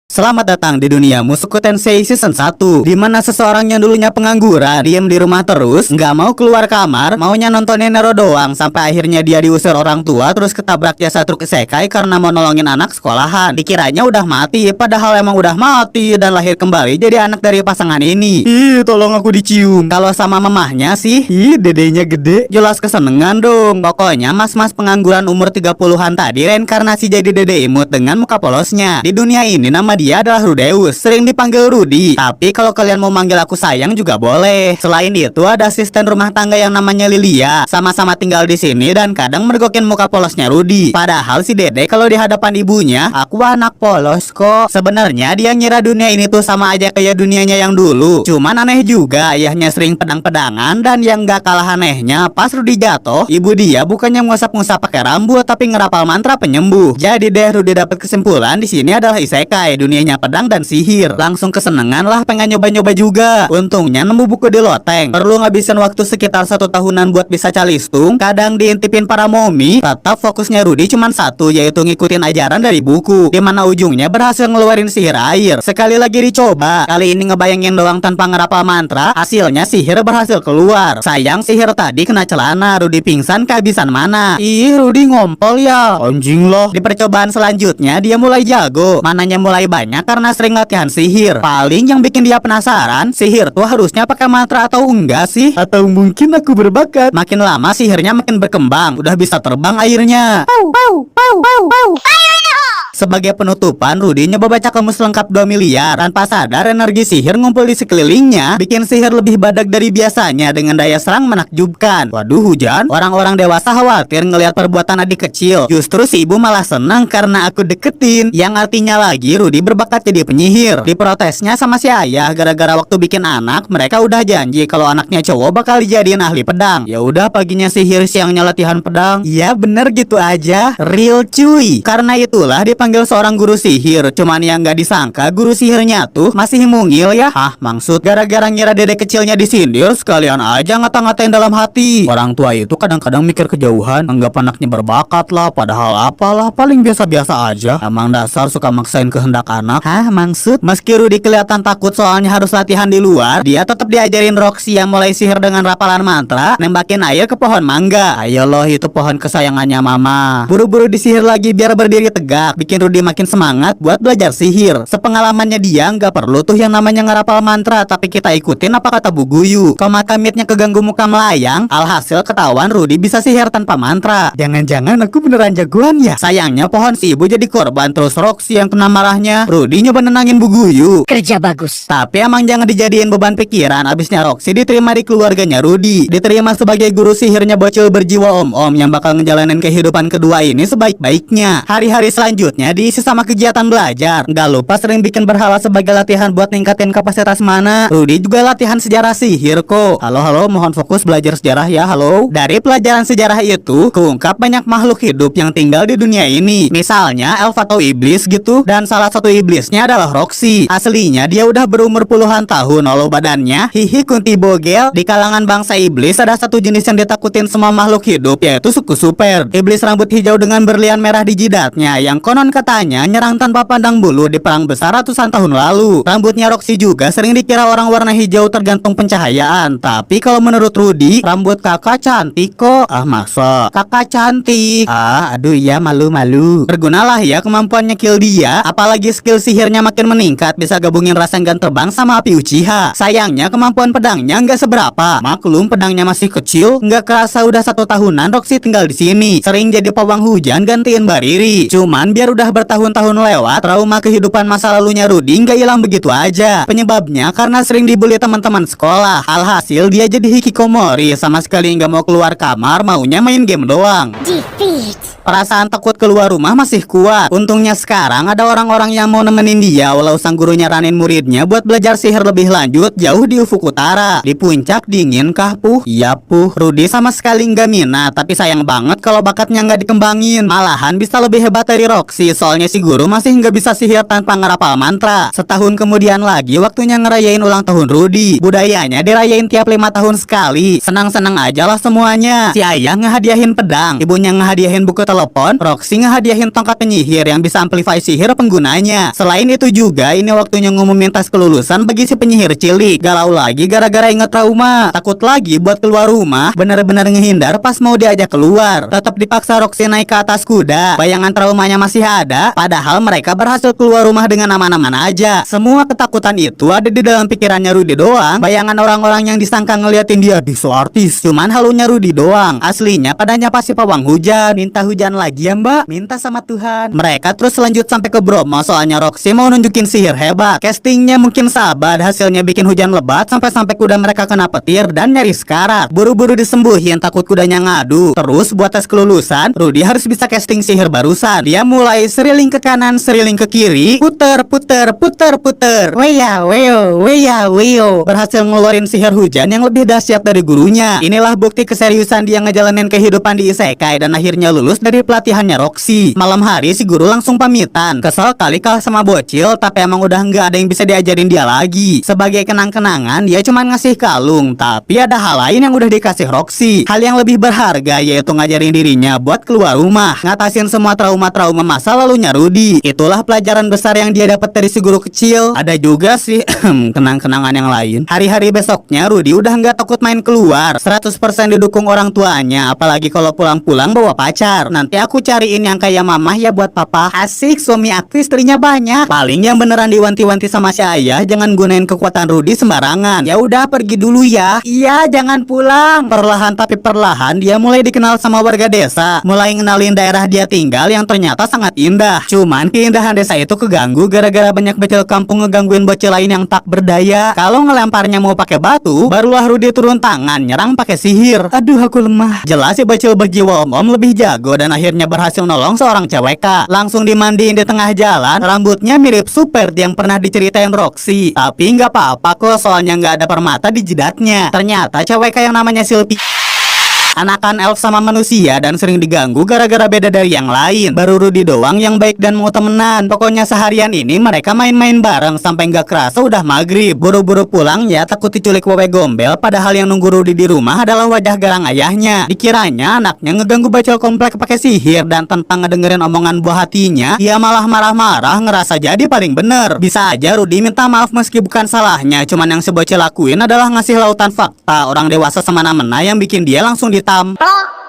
Selamat datang di dunia Mushoku Tensei Season 1, di mana seseorang yang dulunya pengangguran, diam di rumah terus, nggak mau keluar kamar, maunya nontonin Nero doang, sampai akhirnya dia diusir orang tua, terus ketabrak jasa truk isekai karena mau nolongin anak sekolahan. Dikiranya udah mati, padahal emang udah mati dan lahir kembali jadi anak dari pasangan ini. Ih, tolong aku dicium. Kalau sama mamahnya sih, ih, dedenya gede, jelas kesenengan dong. Pokoknya mas-mas pengangguran umur 30-an tadi reinkarnasi jadi dede imut dengan muka polosnya. Di dunia ini nama dia adalah Rudeus, sering dipanggil Rudy. Tapi kalau kalian mau manggil aku sayang juga boleh. Selain itu ada asisten rumah tangga yang namanya Lilia. Sama-sama tinggal di sini dan kadang mergokin muka polosnya Rudy. Padahal si Dede kalau di hadapan ibunya, aku anak polos kok. Sebenarnya dia ngira dunia ini tuh sama aja kayak dunianya yang dulu. Cuman aneh juga, ayahnya sering pedang-pedangan dan yang gak kalah anehnya, pas Rudy jatuh, ibu dia bukannya ngusap-ngusap pakai rambut tapi ngerapal mantra penyembuh. Jadi deh Rudy dapat kesimpulan di sini adalah isekai, dunianya pedang dan sihir. Langsung kesenengan lah pengen nyoba-nyoba juga. Untungnya nemu buku di loteng. Perlu ngabisin waktu sekitar 1 tahunan buat bisa calistung. Kadang diintipin para momi. Tetap fokusnya Rudy cuman satu, yaitu ngikutin ajaran dari buku. Dimana ujungnya berhasil ngeluarin sihir air. Sekali lagi dicoba. Kali ini ngebayangin doang tanpa ngerapal mantra. Hasilnya sihir berhasil keluar. Sayang sihir tadi kena celana. Rudy pingsan kehabisan mana. Ih, Rudy ngompol ya. Anjing loh. Di percobaan selanjutnya dia mulai jago. Mananya mulai banyak karena sering latihan sihir. Paling yang bikin dia penasaran, sihir tuh harusnya pakai mantra atau enggak sih? Atau mungkin aku berbakat. Makin lama sihirnya makin berkembang. Udah bisa terbang airnya. Sebagai penutupan, Rudy nyoba baca kamus lengkap 2 miliar. Tanpa sadar energi sihir ngumpul di sekelilingnya, bikin sihir lebih badak dari biasanya dengan daya serang menakjubkan. Waduh, hujan. Orang-orang dewasa khawatir ngelihat perbuatan adik kecil. Justru si ibu malah senang karena aku deketin. Yang artinya lagi Rudy berbakat jadi penyihir. Diprotesnya sama si ayah gara-gara waktu bikin anak, mereka udah janji kalau anaknya cowok bakal dijadiin ahli pedang. Ya udah, paginya sihir, siangnya latihan pedang. Ya bener gitu aja. Real cuy. Karena itulah dipanggil seorang guru sihir. Cuman yang gak disangka guru sihirnya tuh masih mungil ya. Hah, maksud gara-gara ngira dede kecilnya disindir, sekalian aja ngata-ngatain dalam hati. Orang tua itu kadang-kadang mikir kejauhan, anggap anaknya berbakat lah, padahal apalah, paling biasa-biasa aja. Emang dasar suka maksain kehendak anak. Hah, maksud? Meski Rudy kelihatan takut soalnya harus latihan di luar, dia tetap diajarin Roxy yang mulai sihir dengan rapalan mantra, nembakin air ke pohon mangga. Ayo loh, itu pohon kesayangannya mama. Buru-buru disihir lagi biar berdiri tegak, bikin Rudy makin semangat buat belajar sihir. Sepengalamannya dia nggak perlu tuh yang namanya ngerapal mantra, tapi kita ikutin apa kata Bu Guyu. Komakamitnya keganggu muka melayang, alhasil ketahuan Rudy bisa sihir tanpa mantra. Jangan-jangan aku beneran jagoan ya? Sayangnya pohon si ibu jadi korban, terus Roxy yang kena marahnya. Rudy nyoba nenangin Bu Guyu. Kerja bagus. Tapi emang jangan dijadiin beban pikiran. Abisnya Roxy diterima di keluarganya Rudy, diterima sebagai guru sihirnya bocil berjiwa om-om yang bakal ngejalanin kehidupan kedua ini sebaik-baiknya. Hari-hari selanjutnya diisi sama kegiatan belajar. Nggak lupa sering bikin berhala sebagai latihan buat ningkatin kapasitas mana. Rudy juga latihan sejarah sihir kok. Halo, mohon fokus belajar sejarah ya, halo. Dari pelajaran sejarah itu, keungkap banyak makhluk hidup yang tinggal di dunia ini. Misalnya elf atau iblis gitu. Dan salah satu iblisnya adalah Roxy. Aslinya dia udah berumur puluhan tahun, walau badannya hihi kunti bogel. Di kalangan bangsa iblis ada satu jenis yang ditakutin semua makhluk hidup, yaitu suku super. Iblis rambut hijau dengan berlian merah di jidatnya, yang konon katanya nyerang tanpa pandang bulu di perang besar ratusan tahun lalu. Rambutnya Roxy juga sering dikira orang warna hijau tergantung pencahayaan. Tapi kalau menurut Rudy, rambut kakak cantik kok. Ah, masa kakak cantik? Ah, aduh ya, malu-malu. Bergunalah ya kemampuannya kill dia. Apalagi skill sihirnya makin meningkat, bisa gabungin Rasengan terbang sama api Uchiha. Sayangnya kemampuan pedangnya nggak seberapa. Maklum pedangnya masih kecil. Nggak kerasa udah 1 tahunan Roxy tinggal di sini. Sering jadi pawang hujan gantiin Bariri. Cuman biar udah bertahun-tahun lewat, trauma kehidupan masa lalunya Rudy nggak hilang begitu aja. Penyebabnya karena sering dibully teman-teman sekolah. Alhasil dia jadi hikikomori, sama sekali nggak mau keluar kamar, maunya main game doang. Defeat. Perasaan takut keluar rumah masih kuat. Untungnya sekarang ada orang-orang yang mau nemenin dia, walau sang guru nyaranin muridnya buat belajar sihir lebih lanjut jauh di ufuk utara. Di puncak dingin kah, Puh? Iya, Puh. Rudy sama sekali nggak minat, tapi sayang banget kalau bakatnya nggak dikembangin. Malahan bisa lebih hebat dari Roxy soalnya si guru masih nggak bisa sihir tanpa ngerapal mantra. Setahun kemudian lagi waktunya ngerayain ulang tahun Rudy. Budayanya dirayain tiap 5 tahun sekali. Senang-senang aja lah semuanya. Si ayah ngehadiahin pedang, ibunya ngehadiahin buku telepon, Roxy ngehadiahin tongkat penyihir yang bisa amplify sihir penggunanya. Selain itu juga ini waktunya ngumumin tes kelulusan bagi si penyihir cilik. Galau lagi gara-gara inget trauma. Takut lagi buat keluar rumah, bener-bener ngehindar pas mau diajak keluar. Tetap dipaksa Roxy naik ke atas kuda. Bayangan traumanya masih ada, padahal mereka berhasil keluar rumah dengan aman-aman aja. Semua ketakutan itu ada di dalam pikirannya Rudy doang. Bayangan orang-orang yang disangka ngeliatin dia di so artis, cuman halunya Rudy doang. Aslinya padanya pasti pawang hujan. Minta hujan lagi ya mbak, minta sama Tuhan. Mereka terus lanjut sampai ke Bromo, soalnya Roxy mau nunjukin sihir hebat. Castingnya mungkin sahabat, hasilnya bikin hujan lebat sampai-sampai kuda mereka kena petir dan nyaris karat. Buru-buru disembuhin takut kudanya ngadu. Terus buat tes kelulusan, Rudy harus bisa casting sihir barusan. Dia mulai seriling ke kanan, seriling ke kiri, puter, puter, puter, puter. Weya, weo, weya, weo. Berhasil ngeluarin sihir hujan yang lebih dahsyat dari gurunya. Inilah bukti keseriusan dia ngejalanin kehidupan di isekai dan akhirnya lulus dari pelatihannya Roxy. Malam hari si guru langsung pamitan. Kesel kali kalah sama bocil, tapi emang udah nggak ada yang bisa diajarin dia lagi. Sebagai kenang-kenangan, dia cuma ngasih kalung, tapi ada hal lain yang udah dikasih Roxy. Hal yang lebih berharga yaitu ngajarin dirinya buat keluar rumah, ngatasin semua trauma-trauma masa lalunya Rudy. Itulah pelajaran besar yang dia dapat dari si guru kecil. Ada juga sih kenang-kenangan yang lain. Hari-hari besoknya Rudy udah nggak takut main keluar, 100% didukung orang tuanya, apalagi kalau pulang-pulang bawa pacar. Nanti aku cariin yang kayak mamah ya buat papa. Asik, suami aku istrinya banyak. Paling yang beneran diwanti-wanti sama si ayah, jangan gunain kekuatan Rudy sembarangan. Ya udah pergi dulu ya. Iya, jangan pulang. Perlahan tapi perlahan dia mulai dikenal sama warga desa, mulai ngenalin daerah dia tinggal yang ternyata sangat indah. Cuman keindahan desa itu keganggu gara-gara banyak bocil kampung ngegangguin bocil lain yang tak berdaya. Kalau ngelemparnya mau pakai batu, barulah Rudy turun tangan nyerang pakai sihir. Aduh aku lemah. Jelas si bocil berjiwa om lebih jago dan akhirnya berhasil nolong seorang cewek. Langsung dimandiin di tengah jalan. Rambutnya mirip Super yang pernah diceritain Roxy. Tapi nggak apa-apa kok, soalnya nggak ada permata di jidatnya. Ternyata cewek yang namanya Sylvie anakan elf sama manusia dan sering diganggu gara-gara beda dari yang lain. Baru Rudy doang yang baik dan mau temenan. Pokoknya seharian ini mereka main-main bareng sampai nggak kerasa udah maghrib. Buru-buru pulang ya takut diculik wewe gombel, padahal yang nunggu Rudy di rumah adalah wajah garang ayahnya. Dikiranya anaknya ngeganggu bocil komplek pakai sihir, dan tanpa ngedengerin omongan buah hatinya, dia malah marah-marah ngerasa jadi paling bener. Bisa aja Rudy minta maaf meski bukan salahnya, cuman yang si bocil lakuin adalah ngasih lautan fakta orang dewasa semena-mena yang bikin dia langsung ditam.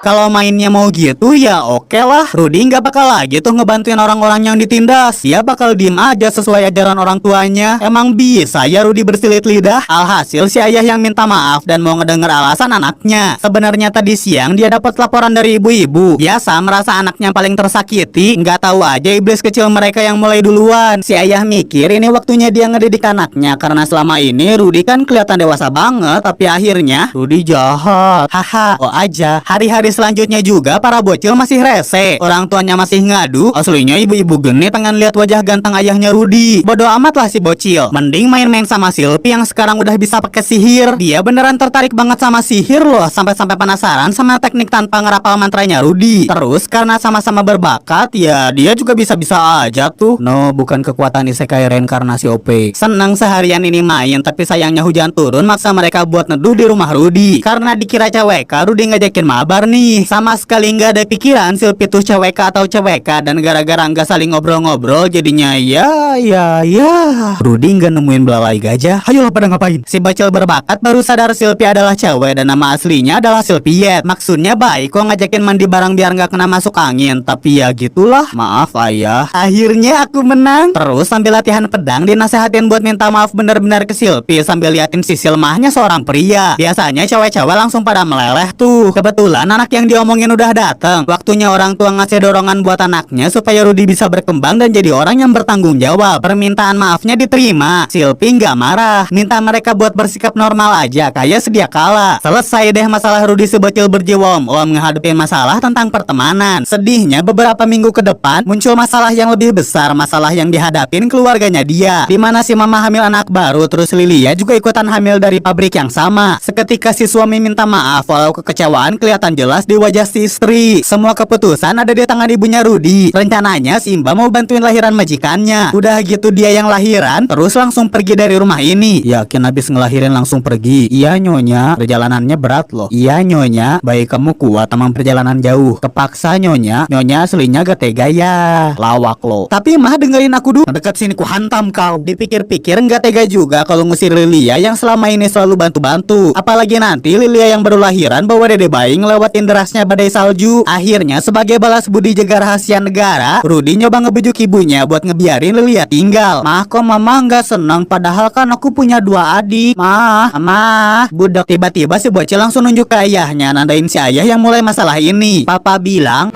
Kalau mainnya mau gitu ya oke lah. Rudy nggak bakal lagi tuh ngebantuin orang-orang yang ditindas. Dia bakal diem aja sesuai ajaran orang tuanya. Emang bisa ya Rudy bersilit lidah. Alhasil si ayah yang minta maaf dan mau ngedenger alasan anaknya. Sebenarnya tadi siang dia dapat laporan dari ibu-ibu. Biasa merasa anaknya paling tersakiti. Nggak tahu aja iblis kecil mereka yang mulai duluan. Si ayah mikir ini waktunya dia ngedidik anaknya, karena selama ini Rudy kan kelihatan dewasa banget, tapi akhirnya Rudy jahat. Haha, oh aja. Hari-hari selanjutnya juga para bocil masih rese. Orang tuanya masih ngadu. Aslinya ibu-ibu genit pengen lihat wajah ganteng ayahnya Rudy. Bodoh amat lah si bocil. Mending main-main sama Sylvie yang sekarang udah bisa pakai sihir. Dia beneran tertarik banget sama sihir loh, sampai-sampai penasaran sama teknik tanpa ngerapal mantranya Rudy. Terus karena sama-sama berbakat, ya dia juga bisa-bisa aja tuh. No, bukan kekuatan isekai reinkarnasi OP. Senang seharian ini main, tapi sayangnya hujan turun maksa mereka buat neduh di rumah Rudy. Karena dikira cewek, Rudy ngajakin mabar nih. Sama sekali nggak ada pikiran Sylvie tuh cewek atau cewek, dan gara-gara nggak saling ngobrol-ngobrol jadinya ya. Rudy nggak nemuin belalai gajah. Ayolah pada ngapain? Si bocil berbakat baru sadar Sylvie adalah cewek dan nama aslinya adalah Sylviet. Maksudnya baik kok ngajakin mandi bareng biar nggak kena masuk angin, tapi ya gitulah. Maaf ayah. Akhirnya aku menang. Terus sambil latihan pedang dinasehatin buat minta maaf bener-bener ke Sylvie sambil liatin sisi lemahnya seorang pria. Biasanya cewek-cewek langsung pada meleleh tuh. Kebetulan anak yang diomongin udah datang. Waktunya orang tua ngasih dorongan buat anaknya supaya Rudy bisa berkembang dan jadi orang yang bertanggung jawab. Permintaan maafnya diterima. Sylvie nggak marah, minta mereka buat bersikap normal aja kayak sedia kala. Selesai deh masalah Rudy si bocil berjiwa om menghadapi masalah tentang pertemanan. Sedihnya beberapa minggu ke depan muncul masalah yang lebih besar, masalah yang dihadapin keluarganya dia, dimana si mama hamil anak baru, terus Lilia juga ikutan hamil dari pabrik yang sama. Seketika si suami minta maaf, walau kekecewaan kelihatan jelas jelas di wajah si istri. Semua keputusan ada di tangan ibunya Rudy. Rencananya Simba mau bantuin lahiran majikannya. Udah gitu dia yang lahiran, terus langsung pergi dari rumah ini. Yakin habis ngelahirin langsung pergi? Iya nyonya, perjalanannya berat loh. Iya nyonya, bayi kamu kuat emang perjalanan jauh. Kepaksa nyonya, nyonya aslinya gak tega ya. Lawak lo. Tapi mah dengerin aku dulu. Dekat sini ku hantam kau. Dipikir-pikir nggak tega juga kalau ngusir Lilia yang selama ini selalu bantu-bantu. Apalagi nanti Lilia yang baru lahiran bawa dede bayi ngelewatin derasnya badai salju. Akhirnya sebagai balas budi jaga rahasia negara, Rudy nyoba ngebujuk ibunya buat ngebiarin Lilia tinggal. Mah kok mama nggak seneng padahal kan aku punya 2 adik. Mah, budak. Tiba-tiba si bocil langsung nunjuk ke ayahnya, nandain si ayah yang mulai masalah ini. Papa bilang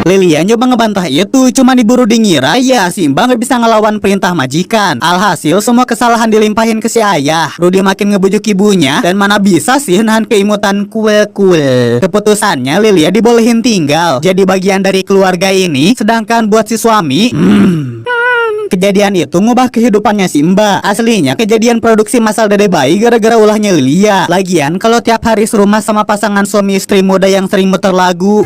Lilia nyoba ngebantah itu, cuma diburu dingira ya Simba nggak bisa ngelawan perintah majikan. Alhasil semua kesalahan dilimpahin ke si ayah. Rudy makin ngebujuk ibunya dan mana bisa sih nahan keimutan kue-kue. Keputusannya Lilia dibolehin tinggal jadi bagian dari keluarga ini. Sedangkan buat si suami, kejadian itu ngubah kehidupannya Simba. Aslinya kejadian produksi massal dede bayi gara-gara ulahnya Lilia. Lagian kalau tiap hari serumah sama pasangan suami istri muda yang sering muter lagu,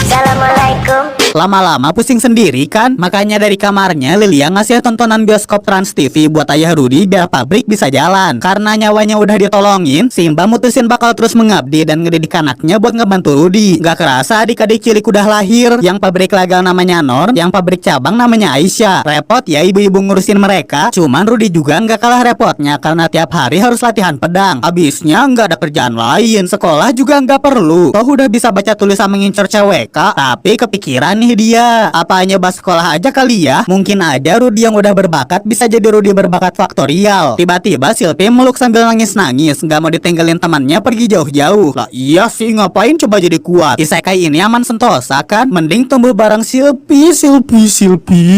Assalamualaikum. lama-lama pusing sendiri kan. Makanya dari kamarnya Lilia ngasih tontonan bioskop Trans TV buat ayah Rudy biar pabrik bisa jalan. Karena nyawanya udah ditolongin, Simba mutusin bakal terus mengabdi dan ngedidik anaknya buat ngebantu Rudy. Gak kerasa adik-adik cilik udah lahir. Yang pabrik lagal namanya Nor, yang pabrik cabang namanya Aisyah. Repot ya ibu-ibu ngurusin mereka. Cuman Rudy juga nggak kalah repotnya karena tiap hari harus latihan pedang. Abisnya nggak ada kerjaan lain. Sekolah juga nggak perlu. Toh udah bisa baca tulis sama ngincer cewek kak. Tapi kepikiran nih dia, apa nyoba sekolah aja kali ya? Mungkin aja Rudy yang udah berbakat bisa jadi Rudy berbakat faktorial. Tiba-tiba Silpi meluk sambil nangis-nangis, nggak mau ditinggalin temannya pergi jauh-jauh. Lah iya sih, ngapain coba jadi kuat? Isekai ini aman sentosa kan? Mending tumbuh bareng Silpi.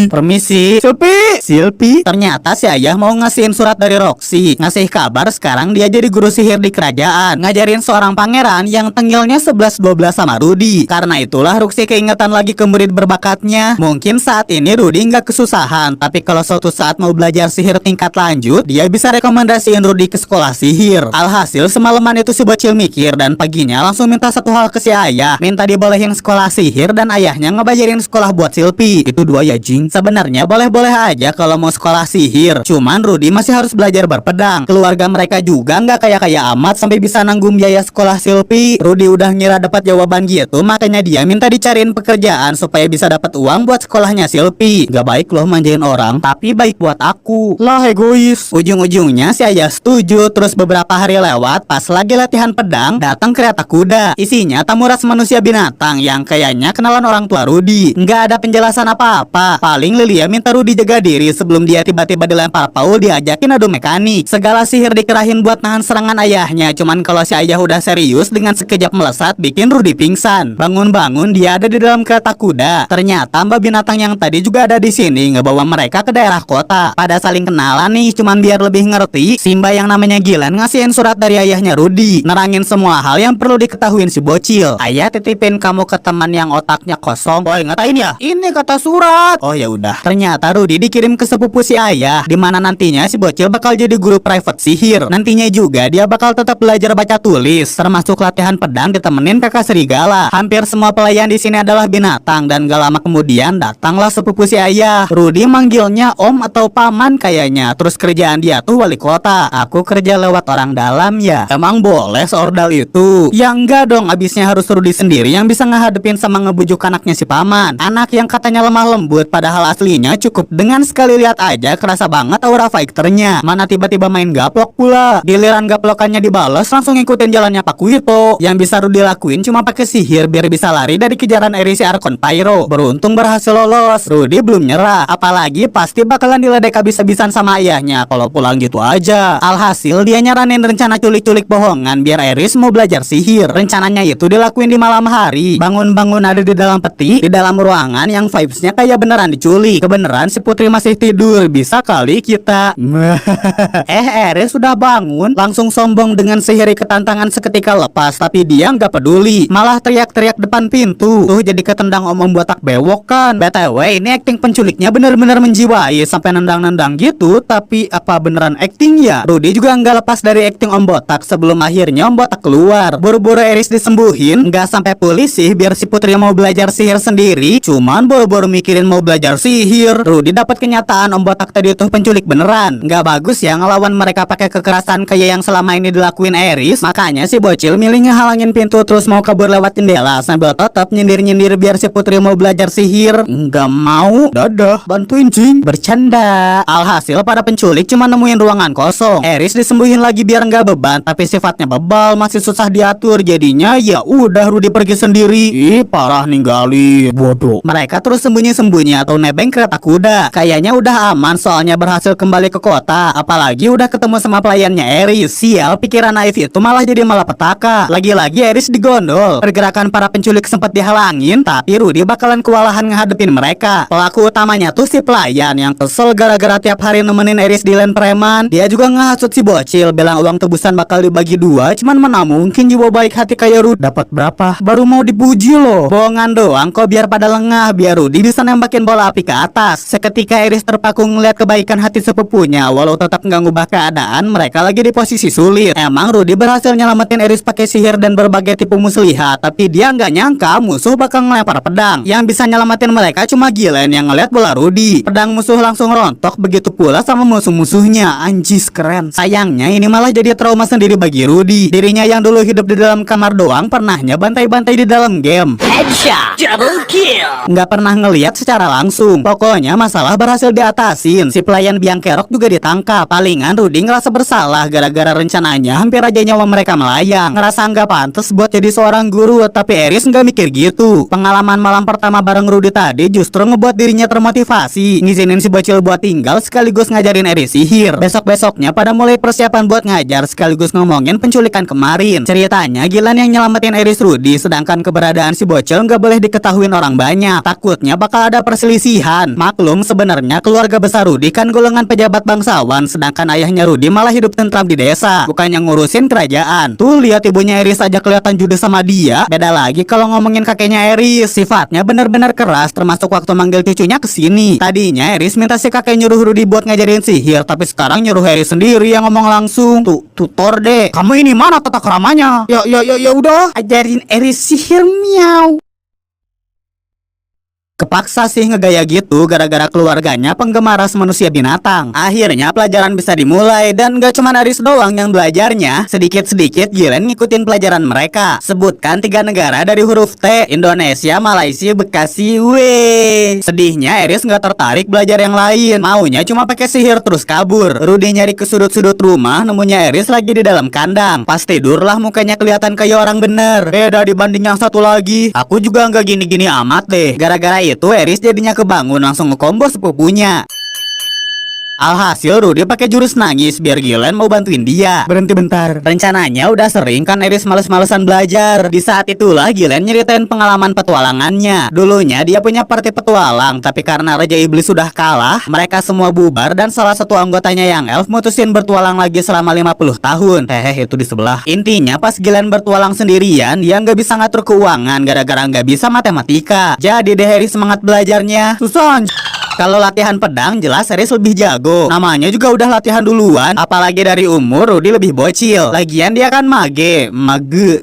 Permisi Silpi. Ternyata si ayah mau ngasihin surat dari Roxy, ngasih kabar sekarang dia jadi guru sihir di kerajaan, ngajarin seorang pangeran yang tengilnya 11-12 sama Rudy. Karena itulah Roxy keingetan lagi ke murid berbakatnya. Mungkin saat ini Rudy nggak kesusahan, tapi kalau suatu saat mau belajar sihir tingkat lanjut, dia bisa rekomendasiin Rudy ke sekolah sihir. Alhasil semalaman itu si bocil mikir dan paginya langsung minta satu hal ke si ayah, minta dibolehin sekolah sihir dan ayahnya ngebayarin sekolah buat Silpi. Itu dua ya jing. Sebenarnya boleh-boleh aja kalau mau sekolah sihir, cuman Rudy masih harus belajar berpedang. Keluarga mereka juga nggak kaya-kaya amat sampai bisa nanggung biaya sekolah Silpi. Rudy udah ngira dapat jawaban gitu, makanya dia minta dicariin pekerjaan supaya bisa dapat uang buat sekolahnya Silpi. Gak baik loh manjain orang, tapi baik buat aku. Lah egois. Ujung-ujungnya si ayah setuju. Terus beberapa hari lewat, pas lagi latihan pedang, datang kereta kuda. Isinya tamu ras manusia binatang yang kayaknya kenalan orang tua Rudy. Nggak ada penjelasan apa-apa. Paling Lilia minta Rudy jaga diri sebelum dia tiba-tiba dilempar Paul diajakin adu mekanik. Segala sihir dikerahin buat nahan serangan ayahnya. Cuman kalau si ayah udah serius, dengan sekejap melesat bikin Rudy pingsan. Bangun-bangun dia ada di dalam kereta kuda. Ternyata mbak binatang yang tadi juga ada di sini ngebawa mereka ke daerah kota. Pada saling kenalan nih, cuman biar lebih ngerti, Simba yang namanya Gilan ngasihin surat dari ayahnya Rudy, nerangin semua hal yang perlu diketahuin si bocil. Ayah titipin kamu ke teman yang otaknya kosong. Boy, ngatain ya? Ini kata surat. Oh ya udah. Ternyata Rudy dikirim ke sepupu si ayah, dimana nantinya si bocil bakal jadi guru private sihir. Nantinya juga dia bakal tetap belajar baca tulis, termasuk latihan pedang ditemenin kakak serigala. Hampir semua pelayan di sini adalah binatang dan gak lama kemudian datanglah sepupu si ayah. Rudy manggilnya om atau paman kayaknya. Terus kerjaan dia tuh wali kota. Aku kerja lewat orang dalam ya. Emang boleh seordal itu? Ya enggak dong, abisnya harus Rudy sendiri yang bisa ngehadepin sama ngebujuk anaknya si paman. Anak yang katanya lemah lembut padahal aslinya cukup dengan sekali lihat aja kerasa banget aura fighternya. Mana tiba-tiba main gaplok pula. Giliran gaplokannya dibalas langsung ngikutin jalannya Pak Kuito. Yang bisa Rudy lakuin cuma pakai sihir biar bisa lari dari kejaran Erisi Arkon Pyro. Beruntung berhasil lolos. Rudy belum nyerah, apalagi pasti bakalan diledek habis-habisan sama ayahnya kalau pulang gitu aja. Alhasil dia nyaranin rencana culik-culik bohongan biar Eris mau belajar sihir. Rencananya itu dilakuin di malam hari. Bangun-bangun ada di dalam peti, di dalam ruangan yang vibesnya kayak beneran diculik. Kebeneran si putri masih tidur, bisa kali kita. Eris sudah bangun, langsung sombong dengan sihir ketantangan seketika lepas, tapi dia nggak peduli, malah teriak-teriak depan pintu. Tuh jadi ketendang om botak bewok kan. BTW ini acting penculiknya bener-bener menjiwai sampai nendang-nendang gitu. Tapi apa beneran acting ya? Rudy juga nggak lepas dari acting om botak sebelum akhirnya om botak keluar. Buru-buru Iris disembuhin, nggak sampai pulih sih biar si Putri mau belajar sihir sendiri. Cuman buru-buru mikirin mau belajar sihir, Rudy dapat kenyataan om botak tadi tuh penculik beneran. Nggak bagus ya ngelawan mereka pakai kekerasan kayak yang selama ini dilakuin Iris. Makanya si bocil milih ngehalangin pintu terus mau kabur lewat jendela sambil tetap nyindir-nyindir biar si Putri mau belajar sihir. Nggak mau. Dadah, bantuin cing. Bercanda. Alhasil para penculik cuma nemuin ruangan kosong. Iris disembuhin lagi biar nggak beban, tapi sifatnya bebal masih susah diatur. Jadinya ya udah Rudy pergi sendiri. Ih, parah ninggalin. Bodoh. Mereka terus sembunyi-sembunyi atau nebeng kereta kuda. Kayaknya udah aman soalnya berhasil kembali ke kota. Apalagi udah ketemu sama pelayannya Iris. Sial, pikiran naif itu malah jadi malapetaka. Lagi-lagi Iris digondol. Pergerakan para penculik sempat dihalangin, tapi Rudy bakalan kewalahan ngehadepin mereka. Pelaku utamanya tuh si pelayan yang kesel gara-gara tiap hari nemenin Iris di land preman. Dia juga ngehasut si bocil, bilang uang tebusan bakal dibagi dua. Cuman mana mungkin jiwa baik hati kayak Rudy dapat berapa? Baru mau dipuji loh. Bohongan doang kok biar pada lengah, biar Rudy bisa nembakin bola api ke atas. Seketika Iris terpaku ngeliat kebaikan hati sepupunya, walau tetap nggak ngubah keadaan, mereka lagi di posisi sulit. Emang Rudy berhasil nyelamatin Iris pakai sihir dan berbagai tipu muslihat, tapi dia nggak nyangka musuh bakal ngelempar pedang. Yang bisa nyelamatin mereka cuma Gillen yang ngeliat bola Rudy. Pedang musuh langsung rontok, begitu pula sama musuh-musuhnya. Anjis, keren. Sayangnya ini malah jadi trauma sendiri bagi Rudy. Dirinya yang dulu hidup di dalam kamar doang, pernahnya bantai-bantai di dalam game. Headshot, double kill. Nggak pernah ngeliat secara langsung. Pokoknya masalah berhasil diatasin. Si pelayan biang kerok juga ditangkap. Palingan Rudy ngerasa bersalah gara-gara rencananya hampir aja nyawa mereka melayang. Ngerasa nggak pantas buat jadi seorang guru, tapi Iris nggak mikir gitu. Pengalaman malam pertama bareng Rudy tadi justru ngebuat dirinya termotivasi, ngizinin si bocil buat tinggal sekaligus ngajarin Iris sihir. Besok-besoknya pada mulai persiapan buat ngajar sekaligus ngomongin penculikan kemarin. Ceritanya Gillen yang nyelamatin Iris Rudy, sedangkan keberadaan si bocil nggak boleh diketahuin orang banyak. Takutnya bakal ada perselisihan. Maklum sebenarnya keluarga besar Rudy kan golongan pejabat bangsawan, sedangkan ayahnya Rudy malah hidup tentram di desa, bukannya ngurusin kerajaan. Tuh lihat ibunya Iris aja kelihatan judes sama dia. Beda lagi kalau ngomongin kakeknya Iris, sifatnya benar-benar keras, termasuk waktu manggil cucunya ke sini. Tadinya Iris minta si kakek nyuruh Rudy buat ngajarin sihir, tapi sekarang nyuruh Iris sendiri yang ngomong langsung. Tutor deh. Kamu ini mana tata keramanya? Ya udah, ajarin Iris sihir miau. Kepaksa sih ngegaya gitu gara-gara keluarganya penggemar ras manusia binatang. Akhirnya pelajaran bisa dimulai dan gak cuma Iris doang yang belajarnya. Sedikit-sedikit Gillen ngikutin pelajaran mereka. Sebutkan 3 negara dari huruf T: Indonesia, Malaysia, Bekasi. Weh. Sedihnya Iris gak tertarik belajar yang lain. Maunya cuma pakai sihir terus kabur. Rudy nyari ke sudut-sudut rumah, nemunya Iris lagi di dalam kandang. Pas tidur lah mukanya kelihatan kayak orang bener. Beda dibanding yang satu lagi. Aku juga nggak gini-gini amat deh. Gara-gara itu Iris jadinya kebangun langsung ngekombo sepupunya. Alhasil Rudy pakai jurus nangis biar Gillen mau bantuin dia. Berhenti bentar. Rencananya udah sering kan Iris males-malesan belajar. Di saat itulah Gillen nyeritain pengalaman petualangannya. Dulunya dia punya party petualang, tapi karena Raja Iblis sudah kalah, mereka semua bubar dan salah satu anggotanya yang elf mutusin bertualang lagi selama 50 tahun. Itu di sebelah. Intinya pas Gillen bertualang sendirian, dia nggak bisa ngatur keuangan gara-gara nggak bisa matematika. Jadi deh Iris semangat belajarnya. Susah. Kalau latihan pedang jelas Iris lebih jago. Namanya juga udah latihan duluan. Apalagi dari umur Rudy lebih bocil. Lagian dia kan mage, mage.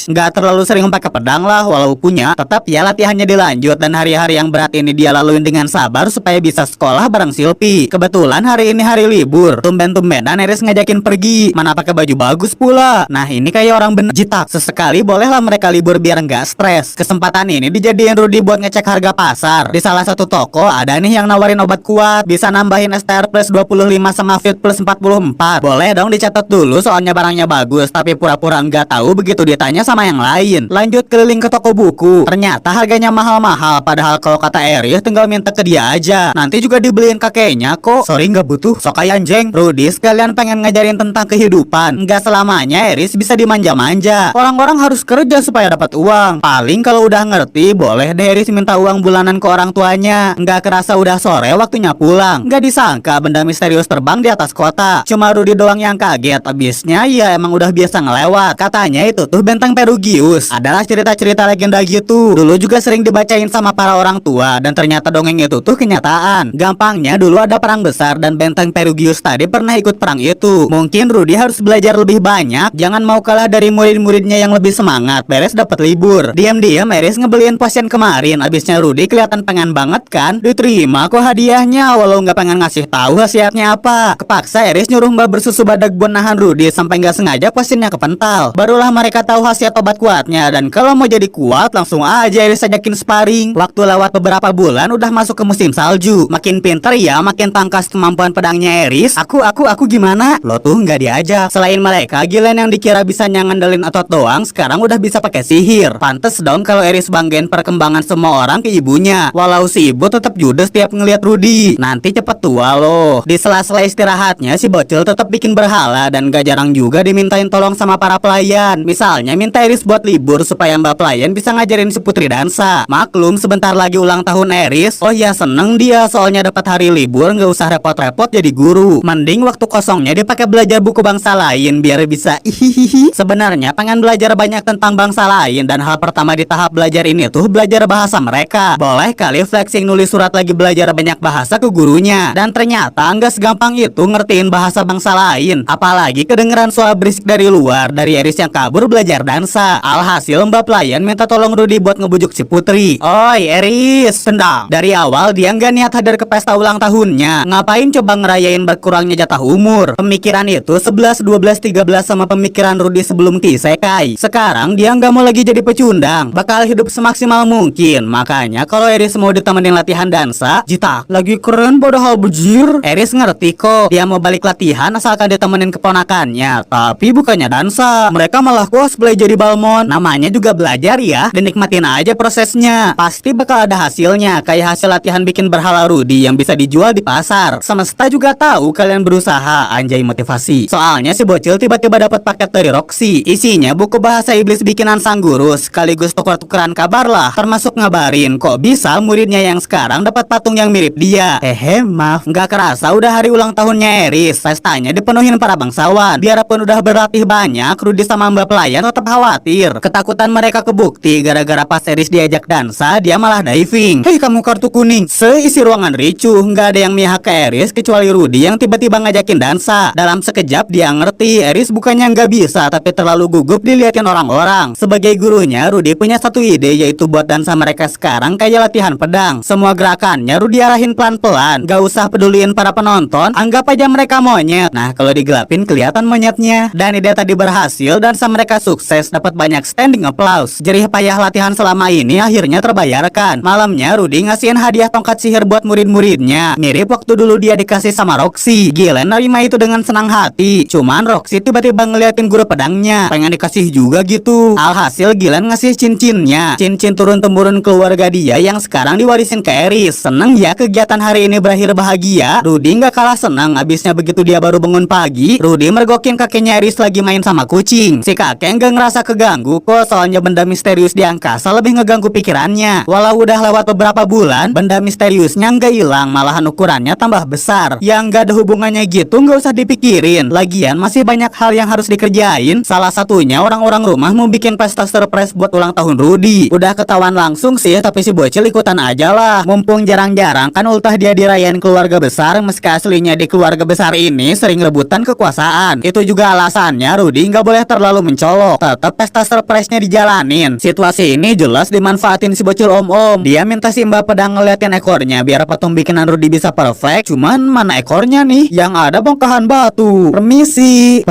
Nggak terlalu sering pakai pedang lah walau punya. Tetap ya latihannya dilanjut dan hari-hari yang berat ini dia laluin dengan sabar supaya bisa sekolah bareng Silpi. Kebetulan hari ini hari libur. Tumben-tumbenan Iris ngajakin pergi. Mana pakai baju bagus pula. Nah ini kayak orang bener jitak. Sesekali bolehlah mereka libur biar nggak stres. Kesempatan ini dijadiin Rudy buat ngecek harga pasar. Di salah satu toko ada nih yang nawarin obat kuat, bisa nambahin STR plus 25 sama Fit plus 44. Boleh dong dicatat dulu soalnya barangnya bagus, tapi pura-pura nggak tahu begitu ditanya sama yang lain. Lanjut keliling ke toko buku. Ternyata harganya mahal-mahal, padahal kalau kata Iris tinggal minta ke dia aja. Nanti juga dibeliin kakeknya kok. Sorry nggak butuh, sok kayak anjing. Rudy sekalian pengen ngajarin tentang kehidupan. Nggak selamanya Iris bisa dimanja-manja. Orang-orang harus kerja supaya dapat uang. Paling kalau udah ngerti, boleh deh Iris minta uang bulanan ke orang tuanya. Nggak kerasa udah sore waktunya pulang. Gak disangka benda misterius terbang di atas kota. Cuma Rudy doang yang kaget. Abisnya ya emang udah biasa ngelewat. Katanya itu tuh benteng Perugius. Adalah cerita-cerita legenda gitu. Dulu juga sering dibacain sama para orang tua. Dan ternyata dongeng itu tuh kenyataan. Gampangnya dulu ada perang besar dan benteng Perugius tadi pernah ikut perang itu. Mungkin Rudy harus belajar lebih banyak. Jangan mau kalah dari murid-muridnya yang lebih semangat. Beres dapat libur. Diam-diam Eris ngebeliin potion kemarin. Abisnya Rudy kelihatan pengen banget kan. Diterima kok hadiahnya, walau nggak pengen ngasih tahu khasiatnya apa. Kepaksa Eris nyuruh Mbak bersusu badak buat nahan Rudy sampai nggak sengaja potionnya kepental. Barulah mereka tahu khasiat obat kuatnya. Dan kalau mau jadi kuat langsung aja Eris ajakin sparring. Waktu lewat beberapa bulan udah masuk ke musim salju. Makin pinter ya, makin tangkas kemampuan pedangnya Eris. Aku gimana? Lo tuh nggak diajak. Selain mereka, Gilen yang dikira bisa ngandelin otot doang sekarang udah bisa pakai sihir. Pantes dong kalau Eris banggain perkembangan semua orang ke ibunya. Walau si ibu tetap judes tiap ngeliat Rudy. Nanti cepet tua loh. Di sela-sela istirahatnya si bocil tetap bikin berhala dan gak jarang juga dimintain tolong sama para pelayan. Misalnya minta Eris buat libur supaya mbak pelayan bisa ngajarin si putri dansa. Maklum sebentar lagi ulang tahun Eris. Oh ya seneng dia soalnya dapat hari libur nggak usah repot-repot jadi guru. Mending waktu kosongnya dia pakai belajar buku bangsa lain biar bisa hihihi. Sebenarnya pengen belajar banyak tentang bangsa lain dan hal pertama di tahap belajar ini tuh belajar bahasa mereka. Boleh kali flexing nulis surat lagi belajar banyak bahasa ke gurunya. Dan ternyata nggak segampang itu ngertiin bahasa bangsa lain. Apalagi kedengeran suara berisik dari luar dari Eris yang kabur belajar dansa. Alhasil mbak pelayan minta tolong Rudy buat ngebujuk si putri. Oi Eris, tendang. Dari awal dia nggak niat hadir ke pesta ulang tahunnya. Ngapain coba ngerayain berkurangnya jatah umur? Pemikiran itu 11, 12, 13 sama pemikiran Rudy sebelum Kisekai. Sekarang dia nggak mau lagi jadi pecundang. Bakal hidup semaksimal mungkin. Makanya kalau Eris mau ditemenin latihan dansa, Jita lagi keren padahal bejir. Eris ngerti kok. Dia mau balik latihan asalkan ditemenin keponakannya. Tapi bukannya dansa. Mereka malah cosplay jadi Balmond. Namanya juga belajar ya. Dan nikmatin aja prosesnya. Pasti bakal ada hasilnya. Kayak hasil latihan bikin berhala Rudy yang bisa dijual di pasar. Semesta juga tahu kalian berusaha. Anjay motivasi. Soalnya si bocil tiba-tiba dapat paket dari Roxy. Isinya buku bahasa iblis bikinan sang guru. Sekaligus tuker-tukeran kabar lah. Termasuk ngabarin kok bisa muridnya yang sekarang dapat patung yang mirip dia. Maaf. Nggak kerasa udah hari ulang tahunnya Eris. Pestanya dipenuhin para bangsawan. Biarpun udah berlatih banyak, Rudy sama mbak pelayan tetap khawatir. Ketakutan mereka kebukti gara-gara pas Eris diajak dansa, dia malah diving. Hei kamu kartu kuning. Seisi ruangan ricuh. Nggak ada yang mihak ke Eris kecuali Rudy yang tiba-tiba ngajakin dansa. Dalam sekejap dia ngerti Eris bukannya nggak bisa tapi terlalu gugup diliatin orang-orang. Sebagai gurunya, Rudy punya satu ide yaitu buat dansa mereka sekarang kayak latihan pedang. Semua gerakannya Rudy arahin pelan-pelan. Gak usah peduliin para penonton, anggap aja mereka monyet. Nah kalau digelapin kelihatan monyetnya. Dan ide tadi berhasil, dansa mereka sukses, dapat banyak standing applause. Jerih payah latihan selama ini akhirnya terbayarkan. Malamnya Rudy ngasihin hadiah tongkat sihir buat murid-muridnya. Mirip waktu dulu dia dikasih sama Roxy. Gilen nerima itu dengan senang hati. Cuman Roxy tiba-tiba ngeliatin guru pedangnya, pengen dikasih juga gitu. Alhasil Gilen ngasih cincinnya. Cincin turun-temurun keluarga dia yang sekarang diwarisin ke Eris. Seneng ya kegiatan hari ini berakhir bahagia. Rudy nggak kalah senang. Abisnya begitu dia baru bangun pagi, Rudy mergokin kakeknya Eris lagi main sama kucing. Si kakek nggak ngerasa keganggu kok, soalnya benda misterius di angkasa lebih ngeganggu pikirannya. Walau udah lewat beberapa bulan, benda misteriusnya nggak hilang, malahan ukurannya tambah besar. Yang nggak ada hubungannya gitu nggak usah dipikirin. Lagian masih banyak hal yang harus dikerjain. Salah satunya orang-orang rumah mau bikin pesta surprise buat ulang tahun Rudy. Udah ketahuan langsung sih, tapi si bocil ikutan aja lah. Mumpung jarang-jarang kan ultah dia dirayain keluarga besar, meski aslinya di keluarga besar ini sering rebutan kekuasaan. Itu juga alasannya Rudy nggak boleh terlalu mencolok. Tetap pesta surprise-nya dijalanin. Situasi ini jelas dimanfaatin si bocil om-om. Dia minta si mbak pedang ngeliatin ekornya biar patung bikinan Rudy bisa perfect. Cuman mana ekornya nih? Yang ada bongkahan batu. Permisi.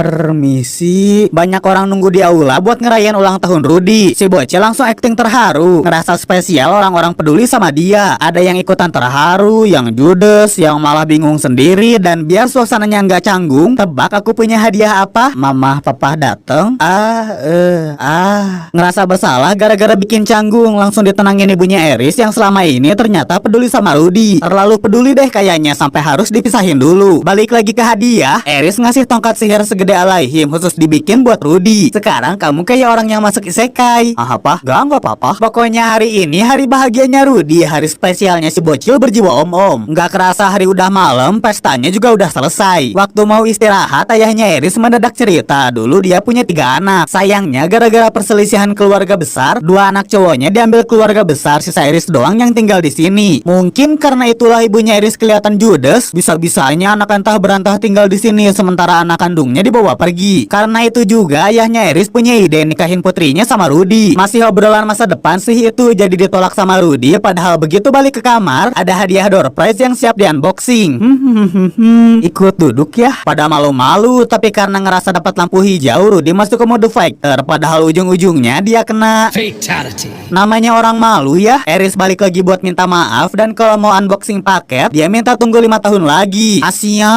Banyak orang nunggu di aula buat ngerayain ulang tahun Rudy. Si bocil langsung acting terharu. Ngerasa spesial orang-orang peduli sama dia. Ada yang ikutan terharu, yang judes, yang malah bingung sendiri. Dan biar suasananya nggak canggung, tebak aku punya hadiah apa? Mama papa dateng. Ngerasa bersalah gara-gara bikin canggung. Langsung ditenangin ibunya Eris yang selama ini ternyata peduli sama Rudy. Terlalu peduli deh kayaknya sampai harus dipisahin dulu. Balik lagi ke hadiah, Eris ngasih tongkat sihir segede alaihim khusus dibikin buat Rudy. Sekarang kamu kayak orang yang masuk isekai. Apa? Gak apa-apa. Pokoknya hari ini hari bahagianya Rudy, hari spesialnya si bocil bocil berjiwa om-om. Nggak kerasa hari udah malam, pestanya juga udah selesai. Waktu mau istirahat, ayahnya Iris mendadak cerita dulu dia punya 3 anak. Sayangnya gara-gara perselisihan keluarga besar, 2 anak cowoknya diambil keluarga besar, sisa Iris doang yang tinggal di sini. Mungkin karena itulah ibunya Iris kelihatan judes, bisa-bisanya anak antah berantah tinggal di sini sementara anak kandungnya dibawa pergi. Karena itu juga ayahnya Iris punya ide nikahin putrinya sama Rudy. Masih obrolan masa depan sih itu jadi ditolak sama Rudy, padahal begitu balik ke kamar ada hadiah door prize yang siap di unboxing. Ikut duduk ya. Pada malu-malu tapi karena ngerasa dapat lampu hijau, Rudy masuk ke mode fighter, padahal ujung-ujungnya dia kena fatality. Namanya orang malu ya. Iris balik lagi buat minta maaf, dan kalau mau unboxing paket dia minta tunggu 5 tahun lagi. Asia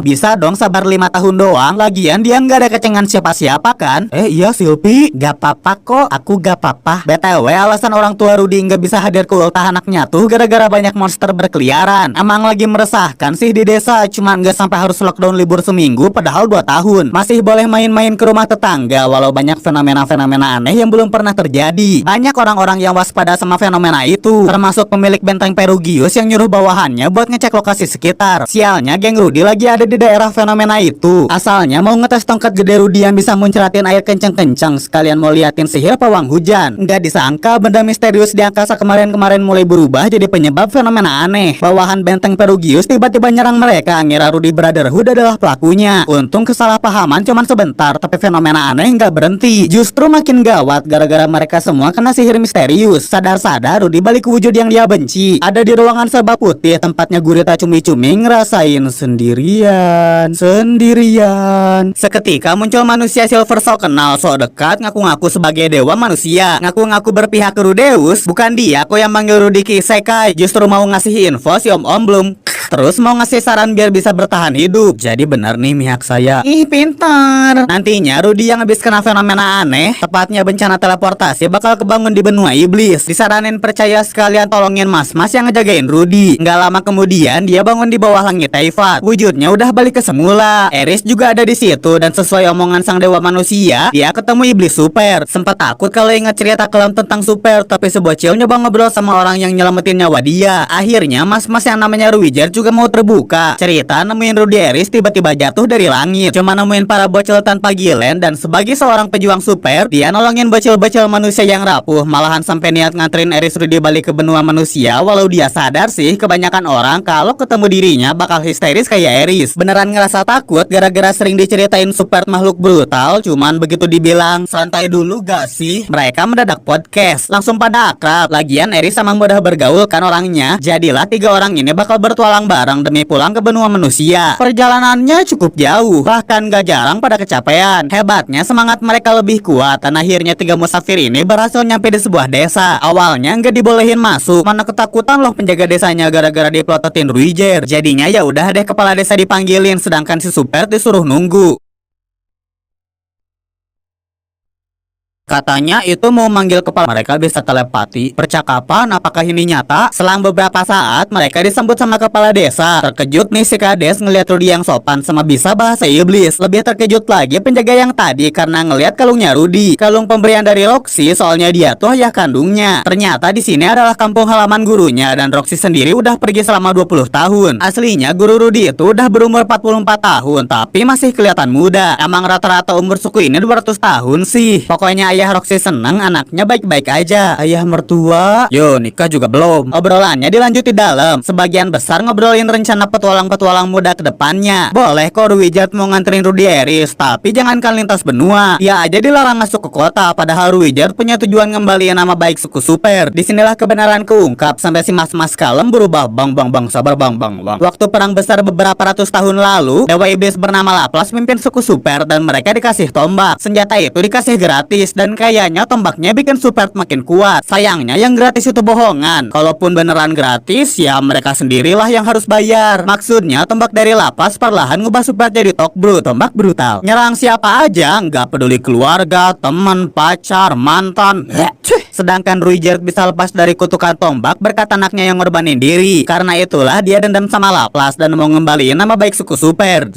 bisa dong sabar 5 tahun doang, lagian dia nggak ada kecengan siapa-siapa kan. Iya Silpi, gak apa-apa kok, aku gak apa-apa. BTW alasan orang tua Rudy nggak bisa hadir ke ultah anaknya tuh gara-gara banyak monster berkeliaran. Emang lagi meresahkan sih di desa, cuman nggak sampai harus lockdown libur seminggu padahal 2 tahun. Masih boleh main-main ke rumah tetangga walau banyak fenomena-fenomena aneh yang belum pernah terjadi. Banyak orang-orang yang waspada sama fenomena itu, termasuk pemilik benteng Perugius yang nyuruh bawahannya buat ngecek lokasi sekitar. Sialnya geng Rudy lagi ada di daerah fenomena itu. Asalnya mau ngetes tongkat gede Rudy yang bisa muncratin air kenceng-kenceng, sekalian mau liatin sihir pawang hujan. Nggak disangka benda misterius di angkasa kemarin-kemarin mulai berubah jadi penyebab fenomena aneh. Bawahan benteng Perugius tiba-tiba nyerang mereka, ngira Rudy Brotherhood adalah pelakunya. Untung kesalahpahaman cuman sebentar, tapi fenomena aneh nggak berhenti. Justru makin gawat gara-gara mereka semua kena sihir misterius. Sadar-sadar Rudy balik ke wujud yang dia benci. Ada di ruangan serba putih, tempatnya gurita cumi-cumi, ngerasain sendirian. Seketika muncul manusia Silver so kenal, so dekat, ngaku-ngaku sebagai dewa manusia, ngaku-ngaku berpihak ke Rudeus. Bukan dia kok yang manggil Rudy Ki Isekai, justru mau ngasih info si om-om belum. Terus mau ngasih saran biar bisa bertahan hidup. Jadi benar nih mihak saya. Ih pintar. Nantinya Rudy yang habis kena fenomena aneh, tepatnya bencana teleportasi, bakal kebangun di benua iblis. Disaranin percaya sekalian tolongin mas-mas yang ngejagain Rudy. Nggak lama kemudian dia bangun di bawah langit Taifat. Wujudnya udah balik ke semula. Iris juga ada di situ, dan sesuai omongan sang dewa manusia, dia ketemu iblis super. Sempat takut kalau ingat cerita kelam tentang super, tapi sebocil nyoba ngobrol sama orang yang nyelamatin nyawa dia. Akhirnya mas-mas yang namanya Ruijer juga mau terbuka. Cerita nemuin Rudy Iris tiba-tiba jatuh dari langit. Cuma nemuin para bocil tanpa gilen, dan sebagai seorang pejuang super, dia nolongin bocil-bocil manusia yang rapuh. Malahan sampai niat nganterin Iris Rudy balik ke benua manusia, walau dia sadar sih kebanyakan orang kalau ketemu dirinya bakal histeris kayak Iris. Beneran ngerasa takut gara-gara sering diceritain super makhluk brutal, cuman begitu dibilang santai dulu gak sih, mereka mendadak podcast. Langsung pada akrab. Lagian Iris sama mudah bergaul kan orangnya. Jadilah 3 orang ini bakal bertualang bareng demi pulang ke benua manusia. Perjalanannya cukup jauh, bahkan gak jarang pada kecapean. Hebatnya semangat mereka lebih kuat, dan akhirnya 3 musafir ini berhasil nyampe di sebuah desa. Awalnya nggak dibolehin masuk, mana ketakutan loh penjaga desanya gara-gara diplototin Ruijer. Jadinya ya udah deh kepala desa dipanggilin, sedangkan si super disuruh nunggu. Katanya itu mau manggil kepala mereka bisa telepati. Percakapan apakah ini nyata? Selang beberapa saat mereka disambut sama kepala desa. Terkejut nih si kades ngeliat Rudy yang sopan sama bisa bahasa iblis. Lebih terkejut lagi penjaga yang tadi karena ngeliat kalungnya Rudy. Kalung pemberian dari Roxy, soalnya dia tuh ayah kandungnya. Ternyata di sini adalah kampung halaman gurunya, dan Roxy sendiri udah pergi selama 20 tahun. Aslinya guru Rudy itu udah berumur 44 tahun tapi masih kelihatan muda. Emang rata-rata umur suku ini 200 tahun sih. Pokoknya ayah Roxy seneng anaknya baik-baik aja. Ayah mertua, yo nikah juga belum. Obrolannya dilanjut di dalam. Sebagian besar ngobrolin rencana petualang-petualang muda ke depannya. Boleh kok Ruijer mau nganterin Rudy Iris, tapi jangankan lintas benua. Dia aja dilarang masuk ke kota, padahal Ruijer punya tujuan ngembaliin nama baik suku super. Disinilah kebenaran keungkap sampai si mas-mas kalem berubah bang. Sabar bang. Waktu perang besar beberapa ratus tahun lalu, dewa iblis bernama Laplas mimpin suku super, dan mereka dikasih tombak. Senjata itu dikasih gratis, dan kayaknya tombaknya bikin super makin kuat. Sayangnya yang gratis itu bohongan. Kalaupun beneran gratis, ya mereka sendirilah yang harus bayar. Maksudnya tombak dari Lapas perlahan ngubah super jadi Tokbrut, tombak brutal. Nyerang siapa aja, nggak peduli keluarga, teman, pacar, mantan. Sedangkan Ruijer bisa lepas dari kutukan tombak berkat anaknya yang ngorbanin diri. Karena itulah dia dendam sama Laplas dan mau ngembaliin nama baik suku super.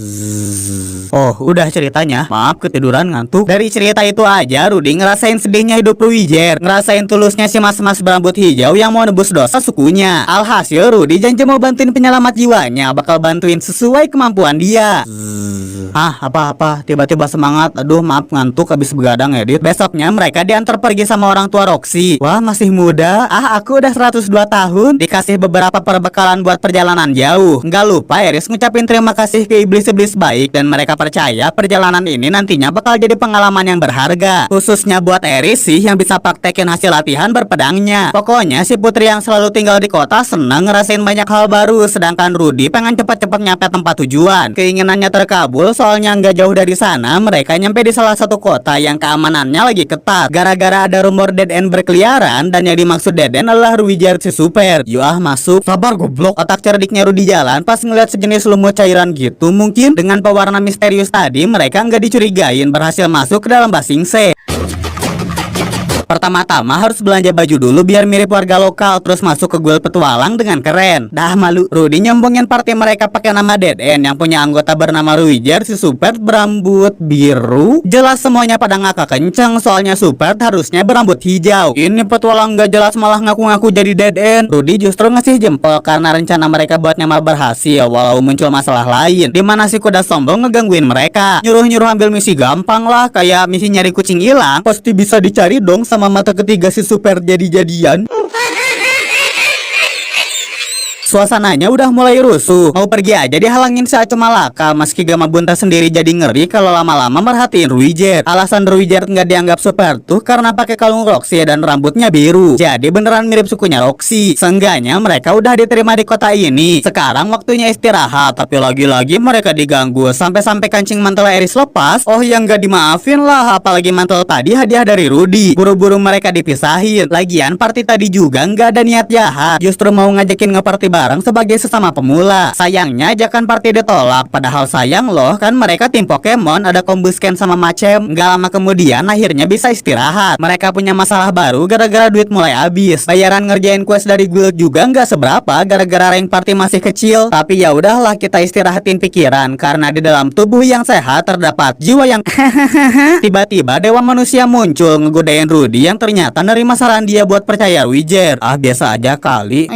Oh, udah ceritanya. Maaf ketiduran ngantuk. Dari cerita itu aja Rudy ngerasain sedihnya hidup Ruijer, ngerasain tulusnya si mas-mas berambut hijau yang mau nebus dosa sukunya. Alhasil Rudy janji mau bantuin penyelamat jiwanya, bakal bantuin sesuai kemampuan dia. Apa-apa, tiba-tiba semangat. Aduh, maaf ngantuk habis begadang edit. Besoknya mereka diantar pergi sama orang tua Roxy. Wah, masih muda. Aku udah 102 tahun. Dikasih beberapa perbekalan buat perjalanan jauh. Nggak lupa Eris ngucapin terima kasih ke iblis-iblis baik, dan mereka percaya perjalanan ini nantinya bakal jadi pengalaman yang berharga. Khususnya buat Eris sih yang bisa praktekin hasil latihan berpedangnya. Pokoknya si putri yang selalu tinggal di kota senang ngerasain banyak hal baru, sedangkan Rudy pengen cepet-cepet nyampe tempat tujuan. Keinginannya terkabul soalnya nggak jauh dari sana mereka nyampe di salah satu kota yang keamanannya lagi ketat. Gara-gara ada rumor dead end berkeliaran, dan yang dimaksud dead end adalah Ruijer si super. Masuk. Sabar goblok. Otak cerdiknya Rudy jalan pas ngeliat sejenis lumut cairan gitu. Mungkin dengan pewarna misterius tadi mereka nggak dicurigain berhasil masuk ke dalam Basingse. Pertama-tama harus belanja baju dulu biar mirip warga lokal, terus masuk ke guild petualang dengan keren. Dah malu, Rudy nyombongin party mereka pakai nama Dead End yang punya anggota bernama Ruijer si super berambut biru. Jelas semuanya pada ngakak kenceng soalnya super harusnya berambut hijau. Ini petualang gak jelas malah ngaku-ngaku jadi Dead End. Rudy justru ngasih jempol karena rencana mereka buat nyamar berhasil, walau muncul masalah lain dimana si kuda sombong ngegangguin mereka. Nyuruh-nyuruh ambil misi gampang lah, kayak misi nyari kucing hilang. Pasti bisa dicari dong sama mata ketiga si super jadi-jadian. Suasananya udah mulai rusuh. Mau pergi aja dihalangin si Aco Malaka. Meski Gama Bunta sendiri jadi ngeri kalau lama-lama merhatiin Ruijer. Alasan Ruijer nggak dianggap super tuh karena pakai kalung Roxy dan rambutnya biru. Jadi beneran mirip sukunya Roxy. Seenggaknya mereka udah diterima di kota ini. Sekarang waktunya istirahat. Tapi lagi-lagi mereka diganggu sampai-sampai kancing mantel Eris lepas. Oh yang nggak dimaafin lah. Apalagi mantel tadi hadiah dari Rudy. Buru-buru mereka dipisahin. Lagian party tadi juga nggak ada niat jahat. Justru mau ngajakin ngeparty bareng sebagai sesama pemula. Sayangnya ajakan party ditolak. Padahal sayang loh, kan mereka tim Pokemon, ada Combusken sama Macem. Gak lama kemudian akhirnya bisa istirahat. Mereka punya masalah baru gara-gara duit mulai habis. Bayaran ngerjain quest dari guild juga nggak seberapa gara-gara rank party masih kecil. Tapi ya udahlah, kita istirahatin pikiran karena di dalam tubuh yang sehat terdapat jiwa yang tiba-tiba dewa manusia muncul ngegodain Rudy yang ternyata nerima saran dia buat percaya Ruijer. Biasa aja kali.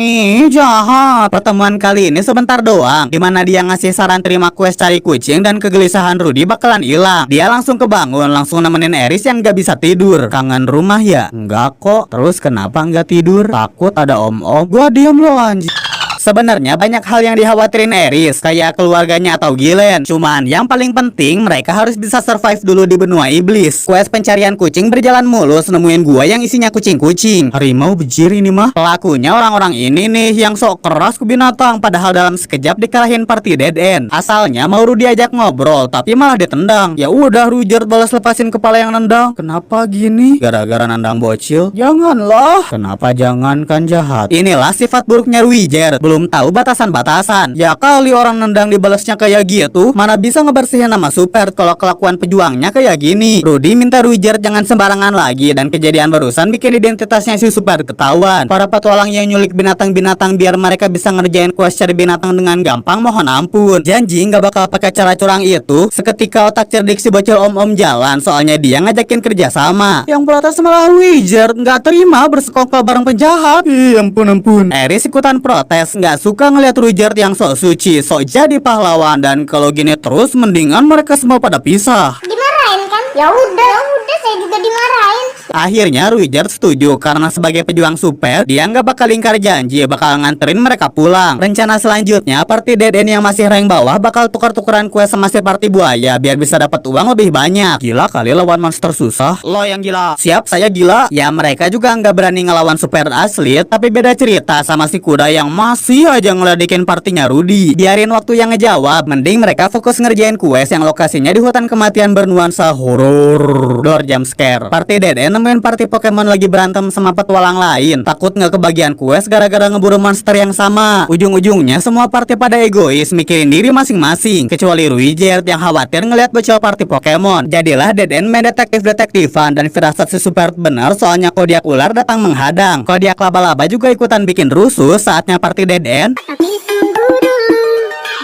Jahat. Pertemuan kali ini sebentar doang, dimana dia ngasih saran terima quest cari kucing dan kegelisahan Rudy bakalan hilang. Dia langsung kebangun, langsung nemenin Eris yang gak bisa tidur. Kangen rumah ya? Enggak kok. Terus kenapa nggak tidur? Takut ada om-om. Gua diem loh anjir. Sebenarnya banyak hal yang dikhawatirin Eris, kayak keluarganya atau Gilen. Cuman yang paling penting mereka harus bisa survive dulu di benua iblis. Quest pencarian kucing berjalan mulus, nemuin gua yang isinya kucing-kucing. Harimau bejir ini mah. Pelakunya orang-orang ini nih yang sok keras ke binatang, padahal dalam sekejap dikalahin party Dead End. Asalnya mau Rudy diajak ngobrol, tapi malah ditendang. Ya udah, Ruijer balas lepasin kepala yang nendang. Kenapa gini? Gara-gara nendang bocil? Janganlah. Kenapa jangan, kan jahat. Inilah sifat buruknya Ruijer. Belum tahu batasan-batasan. Ya kali orang nendang dibalasnya kayak gitu, mana bisa ngebersihin nama super kalau kelakuan pejuangnya kayak gini. Rudy minta Ruijer jangan sembarangan lagi, dan kejadian barusan bikin identitasnya si super ketahuan. Para petualang yang nyulik binatang-binatang biar mereka bisa ngerjain quest cari binatang dengan gampang mohon ampun. Janji nggak bakal pakai cara curang itu. Seketika otak cerdik si bocil om-om jalan, soalnya dia ngajakin kerja sama. Yang protes malah Ruijer nggak terima bersekongkol bareng penjahat. Ampun. Eris ikutan protes, nggak suka ngeliat Ruijer yang sok suci, sok jadi pahlawan, dan kalau gini terus mendingan mereka semua pada pisah. Dimarahin kan? Ya udah saya juga dimarahin. Akhirnya Ruijer setuju karena sebagai pejuang super dia nggak bakal ingkar janji bakal nganterin mereka pulang. Rencana selanjutnya party Dead End yang masih rank bawah bakal tukar-tukeran kue sama si party buaya biar bisa dapat uang lebih banyak. Gila kali lawan monster susah. Lo yang gila. Siap, saya gila. Ya mereka juga nggak berani ngelawan super asli, tapi beda cerita sama si kuda yang masih aja ngeledekin partinya Rudy. Biarin waktu yang ngejawab, mending mereka fokus ngerjain quest yang lokasinya di hutan kematian bernuansa horor. Door jump scare. Party Dead End nemuin party Pokemon lagi berantem sama petualang lain. Takut nggak kebagian quest gara-gara ngeburu monster yang sama. Ujung-ujungnya semua party pada egois mikirin diri masing-masing, kecuali Ruijer yang khawatir ngeliat bocil party Pokemon. Jadilah Dead End main detektif-detektifan, dan firasat si super bener soalnya kodiak ular datang menghadang. Kodiak laba-laba juga ikutan bikin rusuh. Saatnya party Dead End. Tapi tunggu dulu,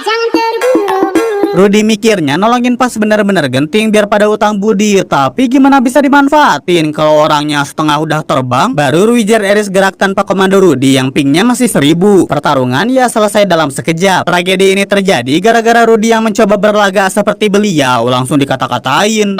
jangan terburu-buru. Rudy mikirnya nolongin pas bener-bener genting biar pada utang budi, tapi gimana bisa dimanfaatin kalau orangnya setengah udah terbang. Baru Wizard Ares gerak tanpa komando Rudy yang pingnya masih 1000. Pertarungan ya selesai dalam sekejap. Tragedi ini terjadi gara-gara Rudy yang mencoba berlagak seperti beliau langsung dikata-katain.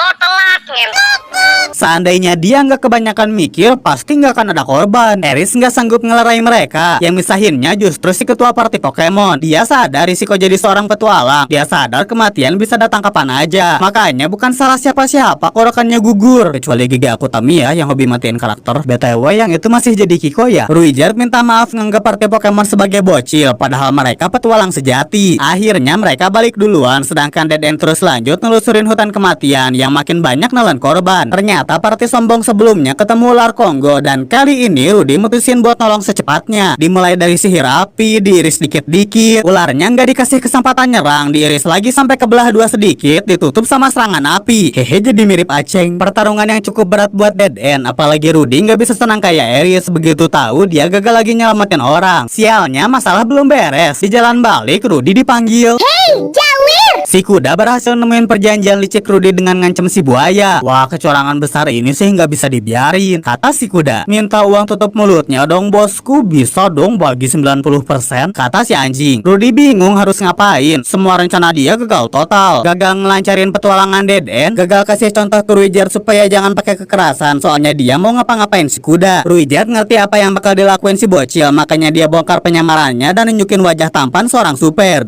Seandainya dia nggak kebanyakan mikir, pasti nggak akan ada korban. Ares nggak sanggup ngelerai mereka. Yang misahinnya justru si ketua party Pokemon. Dia sadar risiko jadi seorang petualang. Dia sadar kematian bisa datang kapan aja. Makanya bukan salah siapa-siapa korokannya gugur. Kecuali Giga Akutami ya yang hobi matiin karakter. BTW yang itu masih jadi Kiko ya. Wizard minta maaf nganggap party Pokemon sebagai bocil, padahal mereka petualang sejati. Akhirnya mereka balik duluan, sedangkan Dead End terus lanjut nelusurin hutan kematian yang makin banyak nelan korban. Ternyata party sombong sebelumnya ketemu ular Kongo, dan kali ini Rudy mutusin buat nolong secepatnya. Dimulai dari sihir api, diiris dikit-dikit. Ularnya nggak dikasih kesempatan nyerang, diiris lagi sampai kebelah dua sedikit, ditutup sama serangan api. Hehe, jadi mirip Aceng. Pertarungan yang cukup berat buat Dead End, apalagi Rudy nggak bisa senang kayak Ares. Begitu tahu dia gagal lagi nyelamatin orang. Sialnya masalah belum beres. Di jalan balik Rudy dipanggil. Hei, Jawir! Si kuda berhasil nemuin perjanjian licik Rudy dengan ngancem si buaya. Wah, kecurangan besar ini sih nggak bisa dibiarin, kata si kuda. Minta uang tutup mulutnya dong bosku. Bisa dong bagi 90%, kata si anjing. Rudy bingung harus ngapain. Semua rencana dia gagal total. Gagal ngelancarin petualangan Dead End, gagal kasih contoh ke Wizard supaya jangan pakai kekerasan. Soalnya dia mau ngapa-ngapain si kuda. Wizard ngerti apa yang bakal dilakuin si bocil, makanya dia bongkar penyamarannya dan nunjukin wajah tampan seorang super.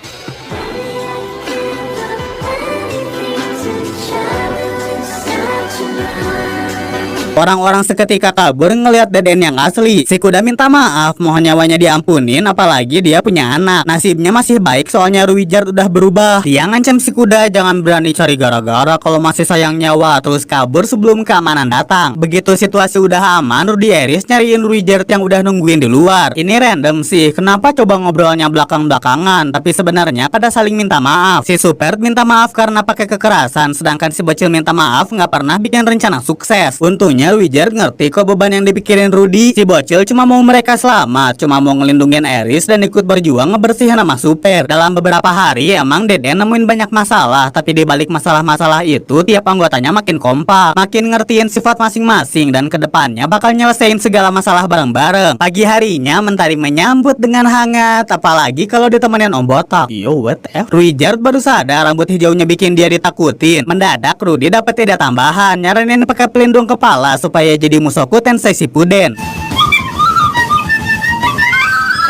Orang-orang seketika kabur ngelihat Dead End yang asli. Si kuda minta maaf, mohon nyawanya diampunin, apalagi dia punya anak. Nasibnya masih baik soalnya Wizard udah berubah. Dia ngancam si kuda jangan berani cari gara-gara kalau masih sayang nyawa, terus kabur sebelum keamanan datang. Begitu situasi udah aman, Rudy Ares nyariin Wizard yang udah nungguin di luar. Ini random sih, kenapa coba ngobrolnya belakang-belakangan, tapi sebenarnya pada saling minta maaf. Si Super minta maaf karena pakai kekerasan, sedangkan si bocil minta maaf nggak pernah bikin rencana sukses. Untungnya Wizard ngerti kok beban yang dipikirin Rudy. Si bocil cuma mau mereka selamat, cuma mau ngelindungin Ares dan ikut berjuang ngebersihin nama Super. Dalam beberapa hari emang Dead End nemuin banyak masalah, tapi di balik masalah-masalah itu tiap anggotanya makin kompak, makin ngertiin sifat masing-masing, dan kedepannya bakal nyelesain segala masalah bareng-bareng. Pagi harinya Mentari menyambut dengan hangat, apalagi kalau ditemenin Om Botak. Yo, what F? Wizard baru sadar rambut hijaunya bikin dia ditakutin. Mendadak Rudy dapat ide tambahan, nyaranin pakai pelindung kepala supaya jadi Mushoku Tensei Shippuden.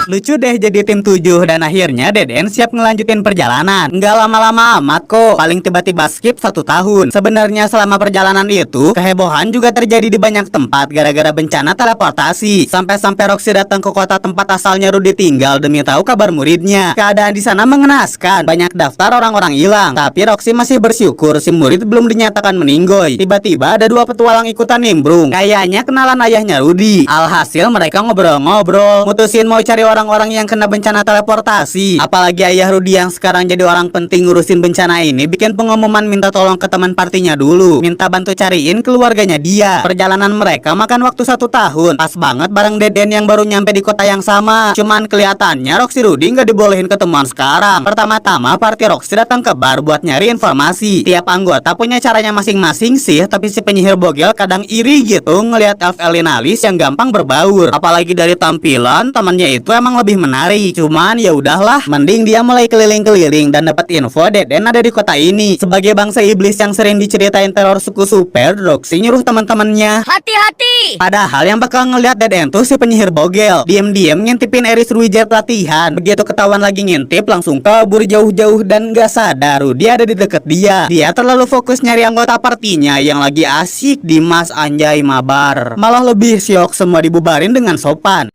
Lucu deh jadi tim 7, dan akhirnya Dead End siap ngelanjutin perjalanan. Nggak lama-lama amat kok, paling tiba-tiba skip 1 tahun. Sebenarnya selama perjalanan itu kehebohan juga terjadi di banyak tempat gara-gara bencana teleportasi. Sampai-sampai Roxy datang ke kota tempat asalnya Rudy tinggal demi tahu kabar muridnya. Keadaan di sana mengenaskan, banyak daftar orang-orang hilang. Tapi Roxy masih bersyukur si murid belum dinyatakan meninggoy. Tiba-tiba ada 2 petualang ikutan nimbrung, kayaknya kenalan ayahnya Rudy. Alhasil mereka ngobrol-ngobrol, mutusin mau cari orang-orang yang kena bencana teleportasi. Apalagi ayah Rudy yang sekarang jadi orang penting ngurusin bencana ini bikin pengumuman minta tolong ke teman partinya dulu, minta bantu cariin keluarganya dia. Perjalanan mereka makan waktu 1 tahun. Pas banget bareng Dead End yang baru nyampe di kota yang sama. Cuman kelihatannya Roxy Rudy nggak dibolehin ketemuan sekarang. Pertama-tama party Roxy datang ke bar buat nyari informasi. Tiap anggota punya caranya masing-masing sih, tapi si penyihir bogel kadang iri gitu ngelihat elf Elinalis yang gampang berbaur. Apalagi dari tampilan temannya itu emang lebih menarik. Cuman ya udahlah, mending dia mulai keliling-keliling dan dapat info Dead End ada di kota ini. Sebagai bangsa iblis yang sering diceritain teror suku Super, Roxy nyuruh teman-temannya hati-hati. Padahal yang bakal ngelihat Dead End tuh si penyihir bogel. Diam-diam ngintipin Ares Wizard latihan. Begitu ketahuan lagi ngintip, langsung kabur jauh-jauh dan gak sadar Rudy ada di deket dia. Dia terlalu fokus nyari anggota partinya yang lagi asik di mas anjay mabar. Malah lebih syok semua dibubarin dengan sopan.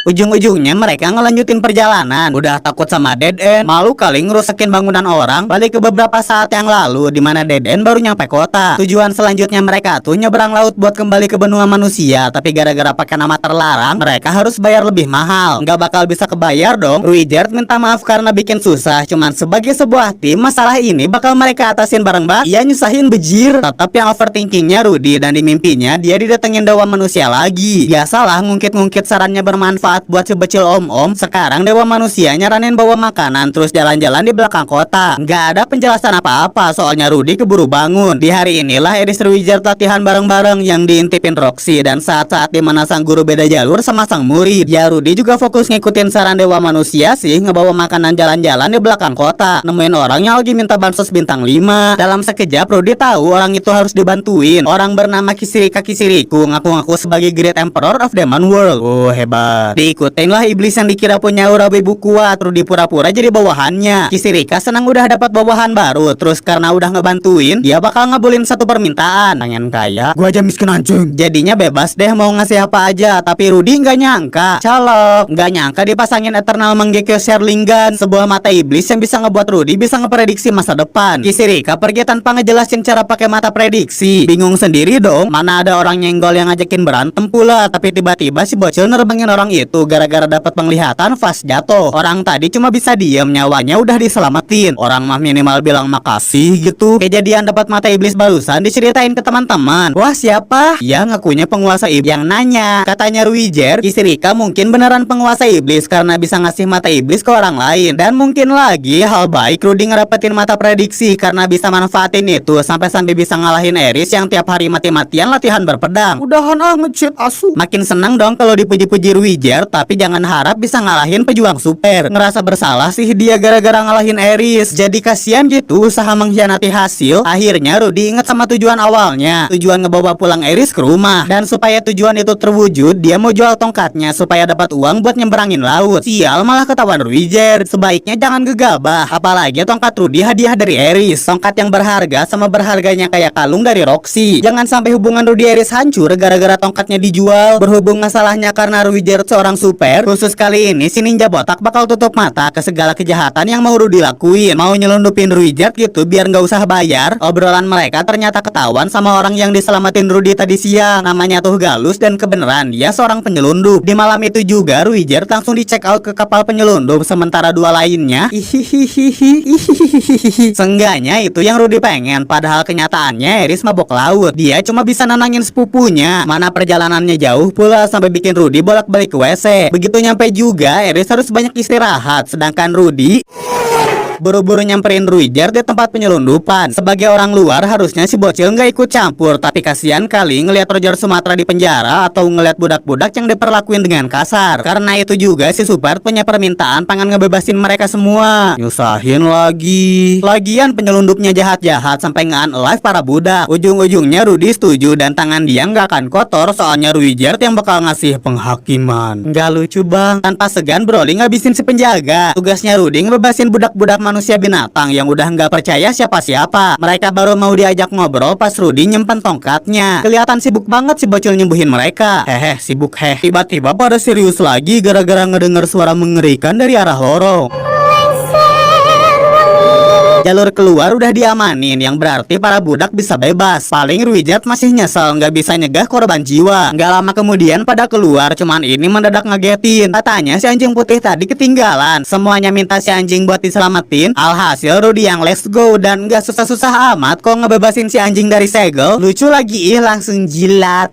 Ujung-ujungnya mereka ngelanjutin perjalanan. Udah takut sama Dead End, malu kali ngerusakin bangunan orang. Balik ke beberapa saat yang lalu, dimana Dead End baru nyampe kota. Tujuan selanjutnya mereka tuh nyebrang laut buat kembali ke benua manusia. Tapi gara-gara pakai nama terlarang, mereka harus bayar lebih mahal. Nggak bakal bisa kebayar dong. Wizard minta maaf karena bikin susah. Cuman sebagai sebuah tim, masalah ini bakal mereka atasin bareng-bareng. Ia nyusahin bejir. Tetap yang overthinkingnya Rudy, dan di mimpinya dia didatengin dewa manusia lagi. Biasalah ngungkit-ngungkit sarannya bermanfaat bermanfaat buat si bocil om-om. Sekarang dewa manusia nyaranin bawa makanan terus jalan-jalan di belakang kota. Nggak ada penjelasan apa-apa soalnya Rudy keburu bangun. Di hari inilah Eris Wizard latihan bareng-bareng yang diintipin Roxy, dan saat-saat dimana sang guru beda jalur sama sang murid. Ya Rudy juga fokus ngikutin saran dewa manusia sih, ngebawa makanan jalan-jalan di belakang kota, nemuin orang yang lagi minta bansos bintang 5. Dalam sekejap Rudy tahu orang itu harus dibantuin. Orang bernama Kisirika Kisiriku ngaku-ngaku sebagai Great Emperor of Demon World. Oh hebat. Diikutin lah iblis yang dikira punya aura wibu kuat. Rudy pura-pura jadi bawahannya. Kisirika senang udah dapat bawahan baru, terus karena udah ngebantuin dia bakal ngabulin satu permintaan. Pengen kaya, gua aja miskin anjing. Jadinya bebas deh mau ngasih apa aja. Tapi Rudy nggak nyangka, colok nggak nyangka dipasangin Eternal Mangekyo Sherlingan, sebuah mata iblis yang bisa ngebuat Rudy bisa ngeprediksi masa depan. Kisirika pergi tanpa ngejelasin cara pakai mata prediksi. Bingung sendiri dong, mana ada orang nyenggol yang ngajakin berantem pula. Tapi tiba-tiba si bocil nerbangin orang itu gara-gara dapat penglihatan pas jatuh. Orang tadi cuma bisa diem, nyawanya udah diselamatin. Orang mah minimal bilang makasih gitu. Kejadian dapat mata iblis barusan diceritain ke teman-teman. Wah siapa? Ya ngakunya penguasa iblis. Yang nanya, katanya Ruijer, Kisirika mungkin beneran penguasa iblis karena bisa ngasih mata iblis ke orang lain. Dan mungkin lagi hal baik Rudy ngedapetin mata prediksi karena bisa manfaatin itu sampai bisa ngalahin Eris yang tiap hari mati-matian latihan berpedang. Udahan ngecit asu. Makin senang dong kalau dipuji-puji Ruijer, tapi jangan harap bisa ngalahin pejuang super. Ngerasa bersalah sih dia gara-gara ngalahin Eris. Jadi kasihan gitu usaha mengkhianati hasil. Akhirnya Rudy inget sama tujuan awalnya, tujuan ngebawa pulang Eris ke rumah. Dan supaya tujuan itu terwujud, dia mau jual tongkatnya supaya dapat uang buat nyemberangin laut. Sial malah ketahuan Ruijer. Sebaiknya jangan gegabah, apalagi tongkat Rudy hadiah dari Eris, tongkat yang berharga sama berharganya kayak kalung dari Roxy. Jangan sampai hubungan Rudy Eris hancur gara-gara tongkatnya dijual. Berhubung masalahnya karena Ruijer seorang super, khusus kali ini si ninja botak bakal tutup mata ke segala kejahatan yang mau Rudy lakuin. Mau nyelundupin Ruijer gitu biar nggak usah bayar. Obrolan mereka ternyata ketahuan sama orang yang diselamatin Rudy tadi siang. Namanya tuh Galus dan kebenaran dia seorang penyelundup. Di malam itu juga Ruijer langsung dicek out ke kapal penyelundup, sementara dua lainnya seenggaknya itu yang Rudy pengen. Padahal kenyataannya Eris mabok laut. Dia cuma bisa nenangin sepupunya. Mana perjalanannya jauh pula sampai bikin Rudy bolak-balik ke WC. Begitu nyampe juga Eris harus banyak istirahat, sedangkan Rudy buru-buru nyamperin Ruijer di tempat penyelundupan. Sebagai orang luar harusnya si bocil nggak ikut campur, tapi kasihan kali ngelihat Roger Sumatra di penjara atau ngelihat budak-budak yang diperlakuin dengan kasar. Karena itu juga si Super punya permintaan pengen ngebebasin mereka semua. Nyusahin lagi. Lagian penyelundupnya jahat-jahat sampai nge-unalive para budak. Ujung-ujungnya Rudy setuju dan tangan dia nggak akan kotor soalnya Ruijer yang bakal ngasih penghakiman. Nggak lucu bang. Tanpa segan Broly ngabisin si penjaga. Tugasnya Rudy ngebebasin budak-budak manusia binatang yang udah nggak percaya siapa-siapa. Mereka baru mau diajak ngobrol pas Rudy nyimpen tongkatnya. Kelihatan sibuk banget si bocil nyembuhin mereka. Hehe, sibuk heh. Tiba-tiba pada serius lagi gara-gara ngedenger suara mengerikan dari arah lorong. Jalur keluar udah diamanin, yang berarti para budak bisa bebas. Paling Ruijer masih nyesel nggak bisa nyegah korban jiwa. Nggak lama kemudian pada keluar, cuman ini mendadak ngagetin. Katanya si anjing putih tadi ketinggalan. Semuanya minta si anjing buat diselamatin. Alhasil Rudy yang let's go dan nggak susah-susah amat kok ngebebasin si anjing dari segel. Lucu lagi langsung jilat.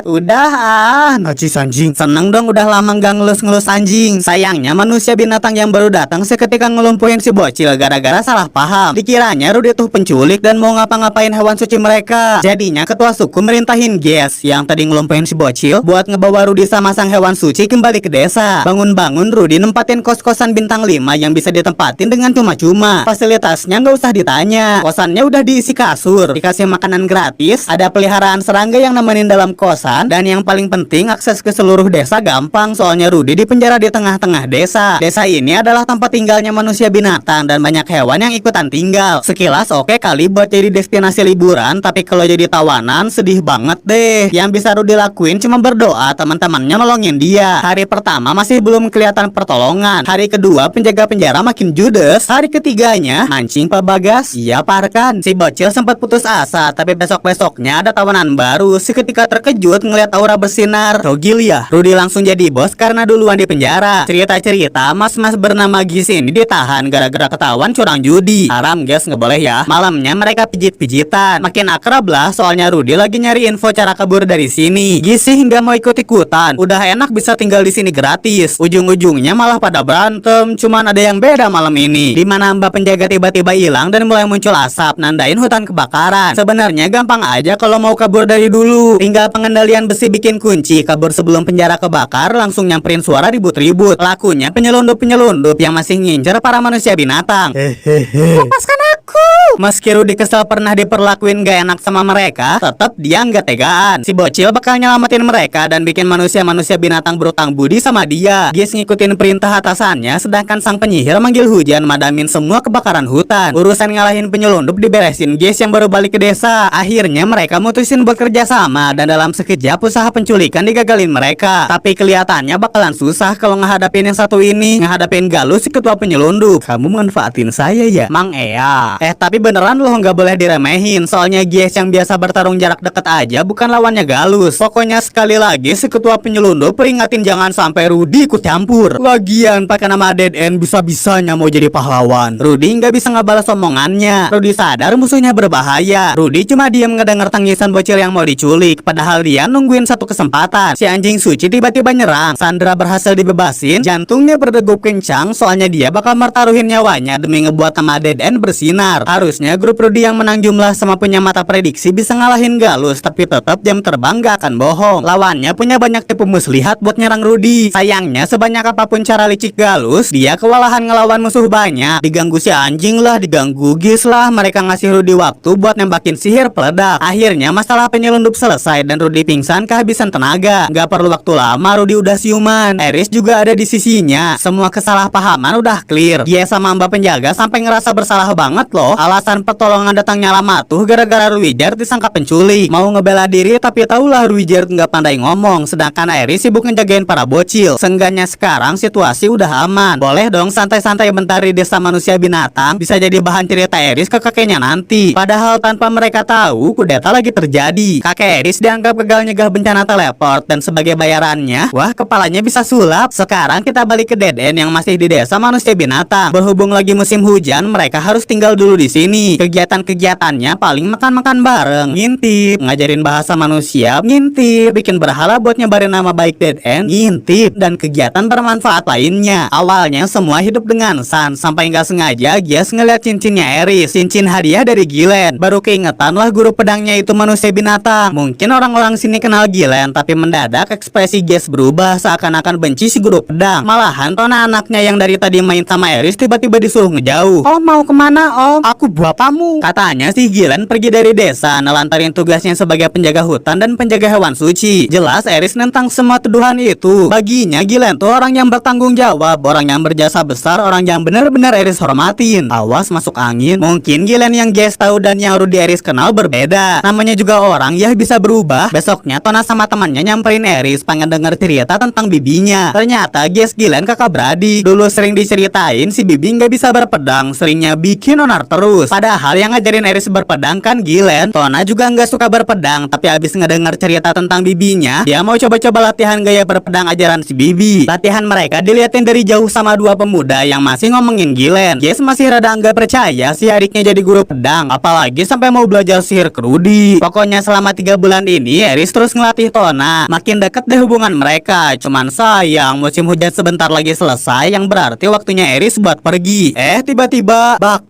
Udah najis anjing. Seneng dong udah lama nggak ngelus-ngelus anjing. Sayangnya manusia binatang yang baru datang seketika ngelumpuhin si bocil gara-gara salah paham. Dikiranya Rudy tuh penculik dan mau ngapa-ngapain hewan suci mereka. Jadinya ketua suku merintahin Ges yang tadi ngelumpuhin si bocil buat ngebawa Rudy sama sang hewan suci kembali ke desa. Bangun-bangun Rudy nempatin kos-kosan bintang 5 yang bisa ditempatin dengan cuma-cuma. Fasilitasnya nggak usah ditanya. Kosannya udah diisi kasur, dikasih makanan gratis, ada peliharaan serangga yang nemenin dalam kosan, dan yang paling penting akses ke seluruh desa gampang soalnya Rudy dipenjara di tengah-tengah desa. Desa ini adalah tempat tinggalnya manusia binatang dan banyak hewan yang ikutan tinggal. Sekilas oke kali buat jadi destinasi liburan, tapi kalau jadi tawanan sedih banget deh. Yang bisa Rudy lakuin cuma berdoa teman-temannya nolongin dia. Hari pertama masih belum kelihatan pertolongan. Hari kedua penjaga penjara makin judes. Hari ketiganya mancing Pak Bagas. Iya Parkan. Si bocil sempat putus asa, tapi besok-besoknya ada tawanan baru. Seketika terkejut ngeliat aura bersinar. Rogil ya. Rudy langsung jadi bos karena duluan di penjara. Cerita-cerita mas-mas bernama Gis ini ditahan gara-gara ketahuan curang judi. Rudy. Haram guys, nggak boleh ya. Malamnya mereka pijit-pijitan. Makin akrab lah, soalnya Rudy lagi nyari info cara kabur dari sini. Gisih nggak mau ikut-ikutan. Udah enak bisa tinggal di sini gratis. Ujung-ujungnya malah pada berantem. Cuman ada yang beda malam ini. Dimana mbak penjaga tiba-tiba hilang dan mulai muncul asap, nandain hutan kebakaran. Sebenarnya gampang aja kalau mau kabur dari dulu. Tinggal pengendalian besi bikin kunci. Kabur sebelum penjara kebakar, langsung nyamperin suara ribut-ribut. Lakunya penyelundup-penyelundup yang masih ngincer para manusia binatang. Lepaskan aku. Meski Rudy kesel pernah diperlakuin gak enak sama mereka, tetap dia nggak tegaan. Si bocil bakal nyelamatin mereka dan bikin manusia-manusia binatang berutang budi sama dia. Gies ngikutin perintah atasannya, sedangkan sang penyihir manggil hujan madamin semua kebakaran hutan. Urusan ngalahin penyelundup diberesin Gies yang baru balik ke desa. Akhirnya mereka mutusin buat kerja sama dan dalam sekejap usaha penculikan digagalin mereka. Tapi kelihatannya bakalan susah kalau ngehadapin yang satu ini, ngehadapin Galus si ketua penyelundup. Kamu manfaatin saya ya, Mang Ea. Tapi beneran loh nggak boleh diremehin. Soalnya Gies yang biasa bertarung jarak dekat aja bukan lawannya Galus. Pokoknya sekali lagi si ketua penyelundup peringatin jangan sampai Rudy ikut campur. Lagian pakai nama Dead End bisa-bisanya mau jadi pahlawan. Rudy nggak bisa ngebalas omongannya. Rudy sadar musuhnya berbahaya. Rudy cuma diam ngedenger tangisan bocil yang mau diculik. Padahal dia nungguin satu kesempatan. Si anjing suci tiba-tiba nyerang. Sandra berhasil dibebasin. Jantungnya berdegup kencang soalnya dia bakal mertaruhin nyawanya demi ngebuat nama Dead End bersinar. Harusnya grup Rudy yang menang jumlah sama punya mata prediksi bisa ngalahin Galus, tapi tetap jam terbang gak akan bohong. Lawannya punya banyak tipu muslihat buat nyerang Rudy. Sayangnya sebanyak apapun cara licik Galus, dia kewalahan ngelawan musuh banyak. Diganggu si anjing lah, diganggu Gies lah. Mereka ngasih Rudy waktu buat nembakin sihir peledak. Akhirnya masalah penyelundup selesai dan Rudy pingsan kehabisan tenaga. Gak perlu waktu lama, Rudy udah siuman. Eris juga ada di sisinya. Semua kesalahpahaman udah clear. Dia sama mbak penjaga sampai ngerasa bersalah banget loh. Alasan pertolongan datangnya lama tuh gara-gara Ruijard disangka penculik. Mau ngebela diri tapi tahulah Ruijard nggak pandai ngomong. Sedangkan Eris sibuk ngejagain para bocil. Seenggaknya sekarang situasi udah aman. Boleh dong santai-santai bentar di desa manusia binatang. Bisa jadi bahan cerita Eris ke kakeknya nanti. Padahal tanpa mereka tahu kudeta lagi terjadi. Kakek Eris dianggap gagal nyegah bencana teleport dan sebagai bayarannya, wah kepalanya bisa sulap. Sekarang kita balik ke Dead End yang masih di desa manusia binatang. Berhubung lagi musim hujan, mereka harus tinggal dulu di sini. Kegiatan-kegiatannya paling makan-makan bareng, ngintip, ngajarin bahasa manusia, ngintip, bikin berhala buat nyebarin nama baik Dead End, ngintip, dan kegiatan bermanfaat lainnya. Awalnya semua hidup dengan sans, sampai nggak sengaja Gies ngeliat cincinnya Eris, cincin hadiah dari Gillen. Baru keingetan lah guru pedangnya itu manusia binatang. Mungkin orang-orang sini kenal Gillen, tapi mendadak ekspresi Gies berubah seakan-akan benci si guru pedang. Malahan Tona anaknya yang dari tadi main sama Eris tiba-tiba disuruh ngejauh. Oh mau kemana om? Aku bapakmu. Katanya si Gillen pergi dari desa nelantarin tugasnya sebagai penjaga hutan dan penjaga hewan suci. Jelas Eris nentang semua tuduhan itu. Baginya Gillen tuh orang yang bertanggung jawab, orang yang berjasa besar, orang yang benar-benar Eris hormatin. Awas masuk angin. Mungkin Gillen yang Gies tahu dan yang Rudy Eris kenal berbeda. Namanya juga orang ya bisa berubah. Besoknya Tona sama temannya nyamperin Eris pengen denger cerita tentang bibinya. Ternyata Gies Gillen kakak beradik. Dulu sering diceritain si bibi nggak bisa berpedang, seringnya bikin onar terus. Padahal yang ngajarin Eris berpedang kan Gillen. Tona juga nggak suka berpedang, tapi abis ngedengar cerita tentang bibinya, dia mau coba-coba latihan gaya berpedang ajaran si bibi. Latihan mereka diliatin dari jauh sama dua pemuda yang masih ngomongin Gillen. Gies masih rada nggak percaya si adiknya jadi guru pedang, apalagi sampai mau belajar sihir ke Rudy. Pokoknya selama 3 bulan ini Eris terus ngelatih Tona. Makin deket deh hubungan mereka. Cuman sayang musim hujan sebentar lagi selesai, yang berarti waktunya Eris buat pergi. Tiba-tiba bak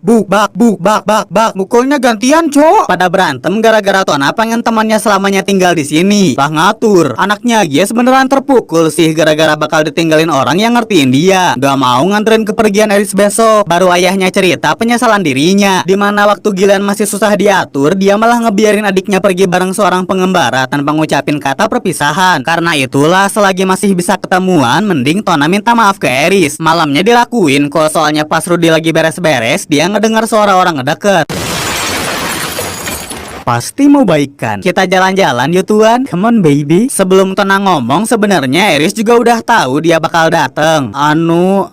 bak mukulnya gantian cok. Pada berantem gara-gara Tona pengen temannya selamanya tinggal di sini. Lah ngatur. Anaknya Gies beneran terpukul sih gara-gara bakal ditinggalin orang yang ngertiin dia. Gak mau nganterin kepergian Eris besok. Baru ayahnya cerita penyesalan dirinya. Dimana waktu Gillen masih susah diatur, dia malah ngebiarin adiknya pergi bareng seorang pengembara tanpa ngucapin kata perpisahan. Karena itulah selagi masih bisa ketemuan, mending Tona minta maaf ke Eris. Malamnya dilakuin kok, soalnya pas Rudy lagi beres-beres, dia ngedengar suara orang ngedeket. Pasti mau baikan. Kita jalan-jalan yuk tuan. Come on baby. Sebelum tenang ngomong, sebenarnya Eris juga udah tahu dia bakal dateng. Anu,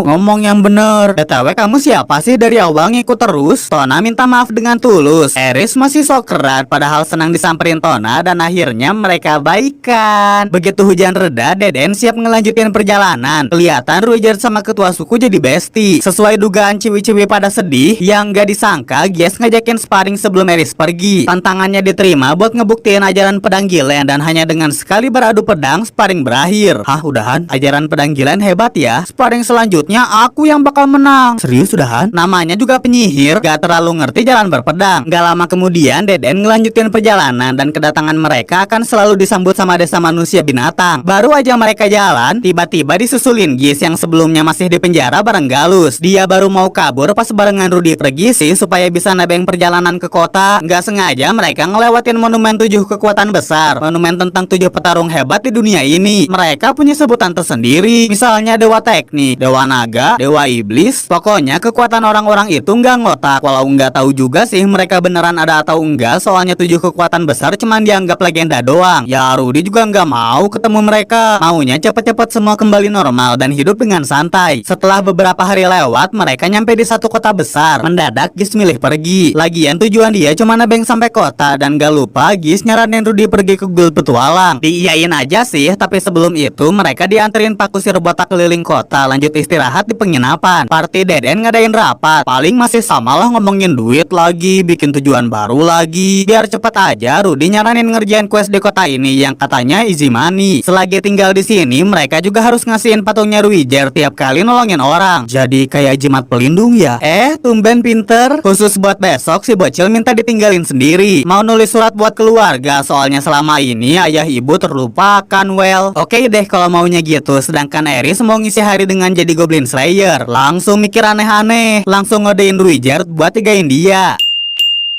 ngomong yang bener. BTW kamu siapa sih dari awal ngikut terus? Tona minta maaf dengan tulus. Eris masih sok kerat padahal senang disamperin Tona dan akhirnya mereka baikan. Begitu hujan reda, Deden siap ngelanjutin perjalanan. Kelihatan Ruijer sama ketua suku jadi bestie. Sesuai dugaan ciwi-ciwi pada sedih, yang gak disangka Gies ngajakin sparring sebelum Eris pergi. Tantangannya diterima buat ngebuktiin ajaran pedang Gilen dan hanya dengan sekali beradu pedang, sparring berakhir. Hah, udahan? Ajaran pedang Gilen hebat ya. Sparring selanjutnya aku yang bakal menang. Serius udahan? Namanya juga penyihir, gak terlalu ngerti jalan berpedang. Gak lama kemudian Deden ngelanjutin perjalanan dan kedatangan mereka akan selalu disambut sama desa manusia binatang. Baru aja mereka jalan, tiba-tiba disusulin Gies yang sebelumnya masih di penjara bareng Galus. Dia baru mau kabur pas barengan Rudy pergi sih supaya bisa nebeng perjalanan ke kota. Nggak sengaja mereka ngelewatin monumen 7 kekuatan besar, monumen tentang 7 petarung hebat di dunia ini. Mereka punya sebutan tersendiri, misalnya Dewa Teknik, Dewa Naga, Dewa Iblis. Pokoknya kekuatan orang-orang itu nggak ngotak. Walau nggak tahu juga sih mereka beneran ada atau enggak, soalnya 7 kekuatan besar cuman dianggap legenda doang. Ya Rudy juga nggak mau ketemu mereka, maunya cepet-cepet semua kembali normal dan hidup dengan santai. Setelah beberapa hari lewat, mereka nyampe di satu kota besar. Mendadak Gies milih pergi. Lagian tujuan dia cuma nebeng sampai kota dan gak lupa Gies nyaranin Rudy pergi ke Guild Petualang. Diiyain aja sih, tapi sebelum itu mereka dianterin Pak Kusir botak keliling kota, lanjut istirahat di penginapan. Party Deden ngadain rapat. Paling masih samalah ngomongin duit lagi, bikin tujuan baru lagi. Biar cepet aja, Rudy nyaranin ngerjain quest di kota ini yang katanya easy money. Selagi tinggal di sini, mereka juga harus ngasihin patungnya Ruijer tiap kali nolongin orang. Jadi kayak jimat pelindung ya. Tumben pinter. Khusus buat besok si bocil minta ditinggalin sendiri. Mau nulis surat buat keluarga, soalnya selama ini ayah ibu terlupakan. Well, oke deh kalau maunya gitu. Sedangkan Eris mau ngisi hari dengan jadi Goblin Slayer. Langsung mikir aneh-aneh. Langsung ngodein Ruijer buat tigain dia.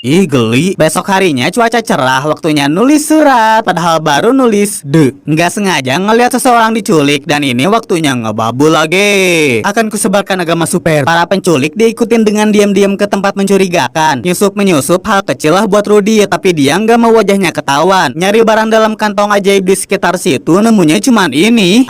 Ih geli. Besok harinya cuaca cerah, waktunya nulis surat. Padahal baru nulis nggak sengaja ngeliat seseorang diculik. Dan ini waktunya ngebabul lagi. Akan kusebarkan agama super. Para penculik diikutin dengan diam-diam ke tempat mencurigakan. Nyusup-menyusup hal kecil lah buat Rudy, tapi dia nggak mau wajahnya ketahuan. Nyari barang dalam kantong ajaib di sekitar situ, nemunya cuman ini.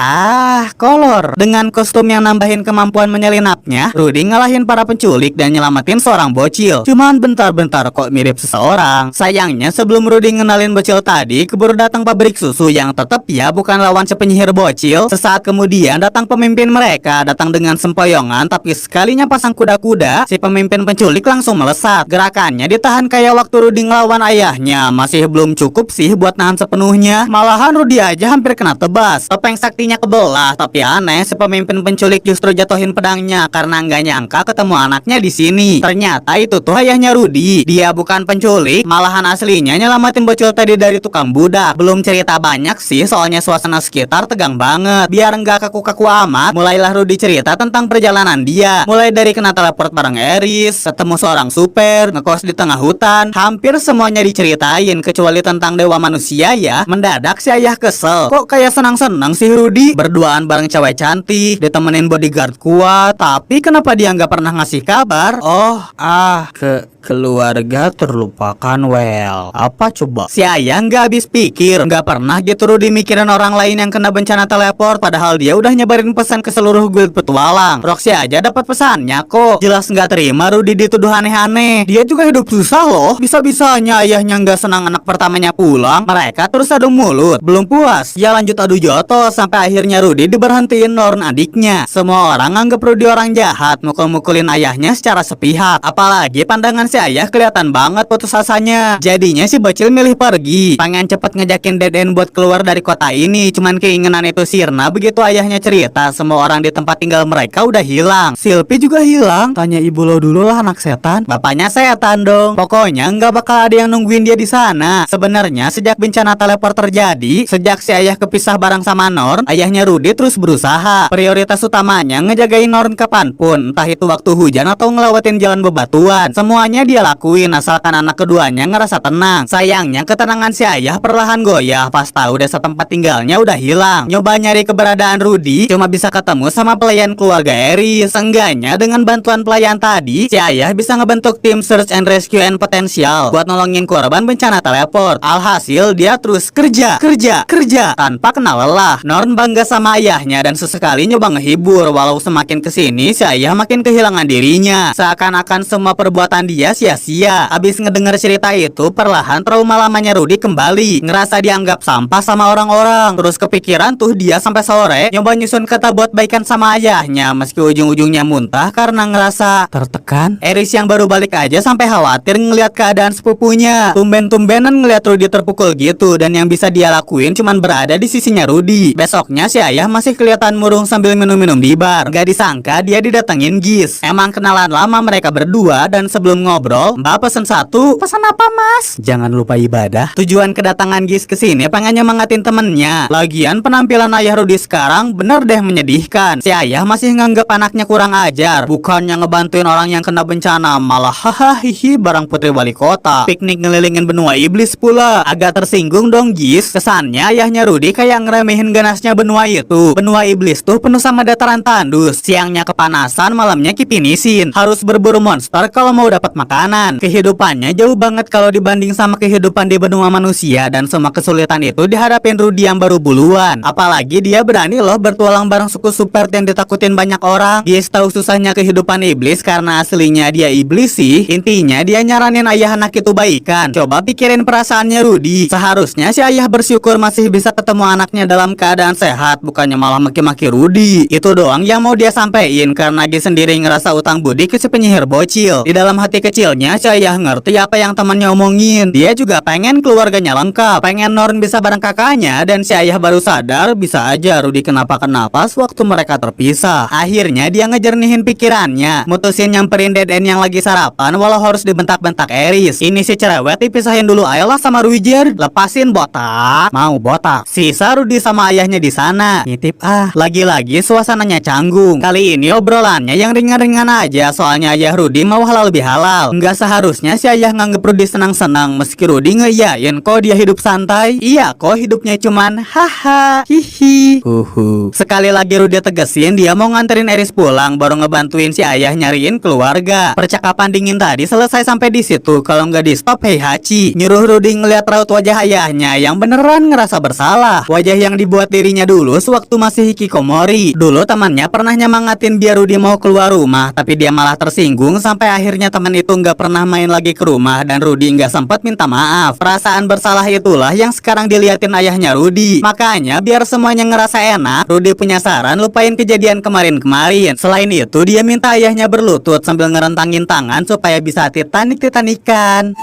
Kolor. Dengan kostum yang nambahin kemampuan menyelinapnya, Rudy ngalahin para penculik dan nyelamatin seorang bocil. Cuman bentar-bentar kok mirip seseorang. Sayangnya sebelum Rudy ngenalin bocil tadi, keburu datang pabrik susu yang tetap ya bukan lawan si penyihir bocil. Sesaat kemudian datang pemimpin mereka, datang dengan sempoyongan, tapi sekalinya pasang kuda-kuda, si pemimpin penculik langsung melesat. Gerakannya ditahan kayak waktu Rudy ngelawan ayahnya. Masih belum cukup sih buat nahan sepenuhnya. Malahan Rudy aja hampir kena tebas. Topeng saktinya kebelah, tapi aneh si pemimpin penculik justru jatuhin pedangnya karena nggak nyangka ketemu anaknya di sini. Ternyata itu tuh ayahnya Rudy. Dia bukan penculik, malahan aslinya nyelamatin bocil tadi dari tukang budak. Belum cerita banyak sih, soalnya suasana sekitar tegang banget. Biar nggak kaku-kaku amat, mulailah Rudy cerita tentang perjalanan dia. Mulai dari kena teleport bareng Eris, ketemu seorang super, ngekos di tengah hutan. Hampir semuanya diceritain, kecuali tentang dewa manusia ya. Mendadak si ayah kesel. Kok kayak senang-senang sih Rudy? Berduaan bareng cewek cantik, ditemenin bodyguard kuat. Tapi kenapa dia nggak pernah ngasih kabar? Keluarga terlupakan. Well, apa coba? Si ayah nggak habis pikir. Nggak pernah gitu Rudy mikirin orang lain yang kena bencana teleport, padahal dia udah nyebarin pesan ke seluruh guild petualang. Roxy aja dapat pesannya kok. Jelas nggak terima Rudy dituduh aneh-aneh. Dia juga hidup susah loh. Bisa-bisanya ayahnya nggak senang anak pertamanya pulang, mereka terus adu mulut. Belum puas, ya lanjut adu jotos sampai akhirnya Rudy diberhentiin Norn adiknya. Semua orang anggap Rudy orang jahat, mukul-mukulin ayahnya secara sepihak. Apalagi pandangan si ayah kelihatan banget putus asanya. Jadinya si bocil milih pergi. Pengen cepet ngejakin Deden buat keluar dari kota ini. Cuman keinginan itu sirna begitu ayahnya cerita semua orang di tempat tinggal mereka udah hilang. Silpi juga hilang. Tanya ibu lo dulu lah anak setan. Bapaknya setan dong. Pokoknya nggak bakal ada yang nungguin dia di sana. Sebenarnya sejak bencana teleport terjadi, sejak si ayah kepisah bareng sama Norn, ayahnya Rudy terus berusaha. Prioritas utamanya ngejagain Norn kapanpun, entah itu waktu hujan atau ngelewatin jalan bebatuan. Semuanya semuanya dia lakuin asalkan anak keduanya ngerasa tenang. Sayangnya ketenangan si ayah perlahan goyah pas tahu desa tempat tinggalnya udah hilang. Nyoba nyari keberadaan Rudy, cuma bisa ketemu sama pelayan keluarga Eris. Seenggaknya dengan bantuan pelayan tadi, si ayah bisa ngebentuk tim search and rescue and potential buat nolongin korban bencana teleport. Alhasil dia terus kerja tanpa kenal lelah. Norn bangga sama ayahnya dan sesekali nyoba ngehibur, walau semakin kesini si ayah makin kehilangan dirinya. Seakan-akan semua perbuatan dia sia-sia. Abis ngedenger cerita itu, perlahan trauma lamanya Rudy kembali. Ngerasa dianggap sampah sama orang-orang. Terus kepikiran tuh dia sampai sore nyoba nyusun kata buat baikan sama ayahnya, meski ujung-ujungnya muntah karena ngerasa tertekan. Eris yang baru balik aja sampai khawatir ngeliat keadaan sepupunya. Tumben-tumbenan ngeliat Rudy terpukul gitu, dan yang bisa dia lakuin cuman berada di sisinya Rudy. Besoknya si ayah masih kelihatan murung sambil minum-minum di bar. Gak disangka dia didatengin Gis. Emang kenalan lama mereka berdua, dan sebelum ngobrol, Mbak pesen satu. Pesan apa, Mas? Jangan lupa ibadah. Tujuan kedatangan Gis kesini pengen nyemangatin temennya. Lagian penampilan ayah Rudy sekarang bener deh menyedihkan. Si ayah masih nganggep anaknya kurang ajar, bukannya ngebantuin orang yang kena bencana, malah hahaha barang putri wali kota. Piknik ngelilingin benua iblis pula. Agak tersinggung dong Gis. Kesannya ayahnya Rudy kayak ngeremehin ganasnya benua itu. Benua iblis tuh penuh sama dataran tandus. Siangnya kepanasan, malamnya kipinisin. Harus berburu monster kalau mau dapat makanan. Kehidupannya jauh banget kalau dibanding sama kehidupan di benua manusia, dan semua kesulitan itu dihadapin Rudy yang baru buluan. Apalagi dia berani loh bertualang bareng suku super yang ditakutin banyak orang. Gis tahu susahnya kehidupan iblis karena aslinya dia iblis sih. Intinya dia nyaranin ayah anak itu baikan. Coba pikirin perasaannya Rudy. Seharusnya si ayah bersyukur masih bisa ketemu anaknya dalam keadaan sehat, bukannya malah maki-maki Rudy. Itu doang yang mau dia sampein, karena Gis sendiri ngerasa utang budi ke si penyihir bocil. Di dalam hati kecilnya si ayah ngerti apa yang temannya omongin. Dia juga pengen keluarganya lengkap, pengen Norn bisa bareng kakaknya, dan si ayah baru sadar bisa aja Rudy kenapa-kenapa sewaktu mereka terpisah. Akhirnya dia ngejernihin pikirannya, mutusin nyamperin Deden yang lagi sarapan walau harus dibentak-bentak Eris. Ini si cerewet dipisahin dulu ayolah sama Ruijer. Lepasin botak. Mau botak. Sisa Rudy sama ayahnya di sana. Ngitip lagi-lagi suasananya canggung. Kali ini obrolannya yang ringan-ringan aja, soalnya ayah Rudy mau halal lebih halal. Nggak seharusnya si ayah nganggep Rudy senang-senang, meski Rudy ngeyain kok dia hidup santai. Iya kok hidupnya cuman haha hihi Sekali lagi Rudy tegesin dia mau nganterin Eris pulang, baru ngebantuin si ayah nyariin keluarga. Percakapan dingin tadi selesai sampai di situ. Kalau nggak di stop Heihachi nyuruh Rudy ngeliat raut wajah ayahnya yang beneran ngerasa bersalah. Wajah yang dibuat dirinya dulu sewaktu masih hikikomori. Dulu temannya pernah nyemangatin biar Rudy mau keluar rumah, tapi dia malah tersinggung sampai akhirnya teman itu nggak pernah main lagi ke rumah, dan Rudy nggak sempat minta maaf. Perasaan bersalah itulah yang sekarang diliatin ayahnya Rudy. Makanya biar semuanya ngerasa enak, Rudy punya saran lupain kejadian kemarin-kemarin. Selain itu dia minta ayahnya berlutut sambil ngerentangin tangan supaya bisa titanik-titanikan.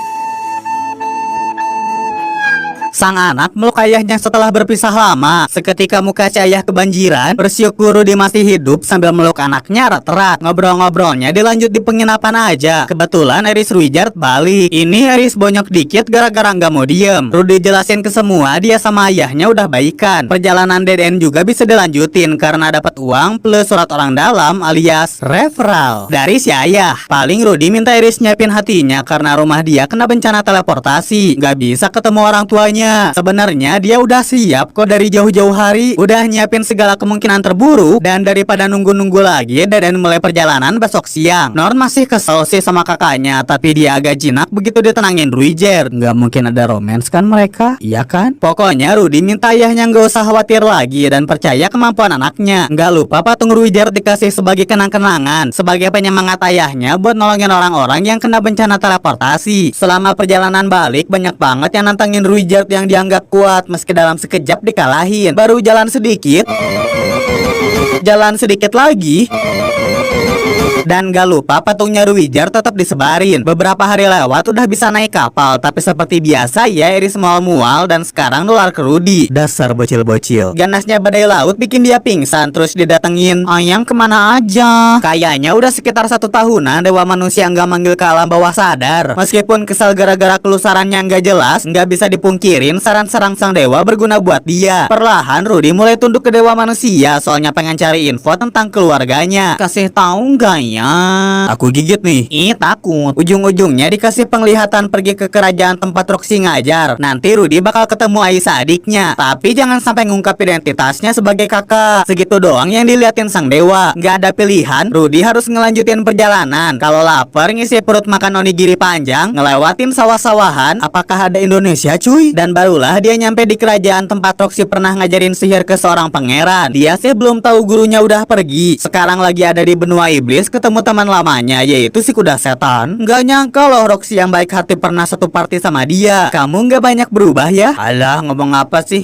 Sang anak meluk ayahnya setelah berpisah lama. Seketika muka si ayah kebanjiran. Bersyukur Rudy masih hidup sambil meluk anaknya erat-erat. Ngobrol-ngobrolnya dilanjut di penginapan aja. Kebetulan Eris Ruijard balik. Ini Eris bonyok dikit gara-gara nggak mau diem. Rudy jelasin ke semua dia sama ayahnya udah baikan. Perjalanan Deden juga bisa dilanjutin karena dapat uang plus surat orang dalam alias referral dari si ayah. Paling Rudy minta Eris nyiapin hatinya karena rumah dia kena bencana teleportasi. Nggak bisa ketemu orang tuanya. Sebenarnya dia udah siap kok dari jauh-jauh hari, udah nyiapin segala kemungkinan terburuk, dan daripada nunggu-nunggu lagi, Deden mulai perjalanan besok siang. Norn masih kesel sih sama kakaknya, tapi dia agak jinak begitu ditenangin Ruijer. Nggak mungkin ada romance kan mereka, iya kan? Pokoknya Rudy minta ayahnya nggak usah khawatir lagi dan percaya kemampuan anaknya. Nggak lupa patung Ruijer dikasih sebagai kenang-kenangan, sebagai penyemangat ayahnya buat nolongin orang-orang yang kena bencana teleportasi. Selama perjalanan balik banyak banget yang nantangin Ruijer yang dianggap kuat, meski dalam sekejap dikalahin. Baru jalan sedikit lagi, dan gak lupa patungnya Ruijer tetap disebarin. Beberapa hari lewat udah bisa naik kapal, tapi seperti biasa ya Eris mual-mual dan sekarang nular ke Rudy. Dasar bocil-bocil. Ganasnya badai laut bikin dia pingsan, terus didatengin. Ayang kemana aja? Kayaknya udah sekitar 1 tahunan dewa manusia nggak manggil ke alam bawah sadar. Meskipun kesal gara-gara kelusarannya nggak jelas, nggak bisa dipungkirin saran serang sang dewa berguna buat dia. Perlahan Rudy mulai tunduk ke dewa manusia, soalnya pengen cari info tentang keluarganya. Kasih tahu nggak niat. Aku gigit nih. Ih, takut. Ujung-ujungnya dikasih penglihatan pergi ke kerajaan tempat Roxy ngajar. Nanti Rudy bakal ketemu Aisyah adiknya. Tapi jangan sampai ngungkap identitasnya sebagai kakak. Segitu doang yang diliatin sang dewa. Nggak ada pilihan, Rudy harus ngelanjutin perjalanan. Kalau lapar ngisi perut makan onigiri panjang, ngelewatin sawah-sawahan. Apakah ada Indonesia cuy? Dan barulah dia nyampe di kerajaan tempat Roxy pernah ngajarin sihir ke seorang pangeran. Dia sih belum tahu gurunya udah pergi. Sekarang lagi ada di benua iblis ketemu teman lamanya, yaitu si kuda setan. Nggak nyangka loh Roxy yang baik hati pernah satu party sama dia. Kamu nggak banyak berubah ya? Alah, ngomong apa sih?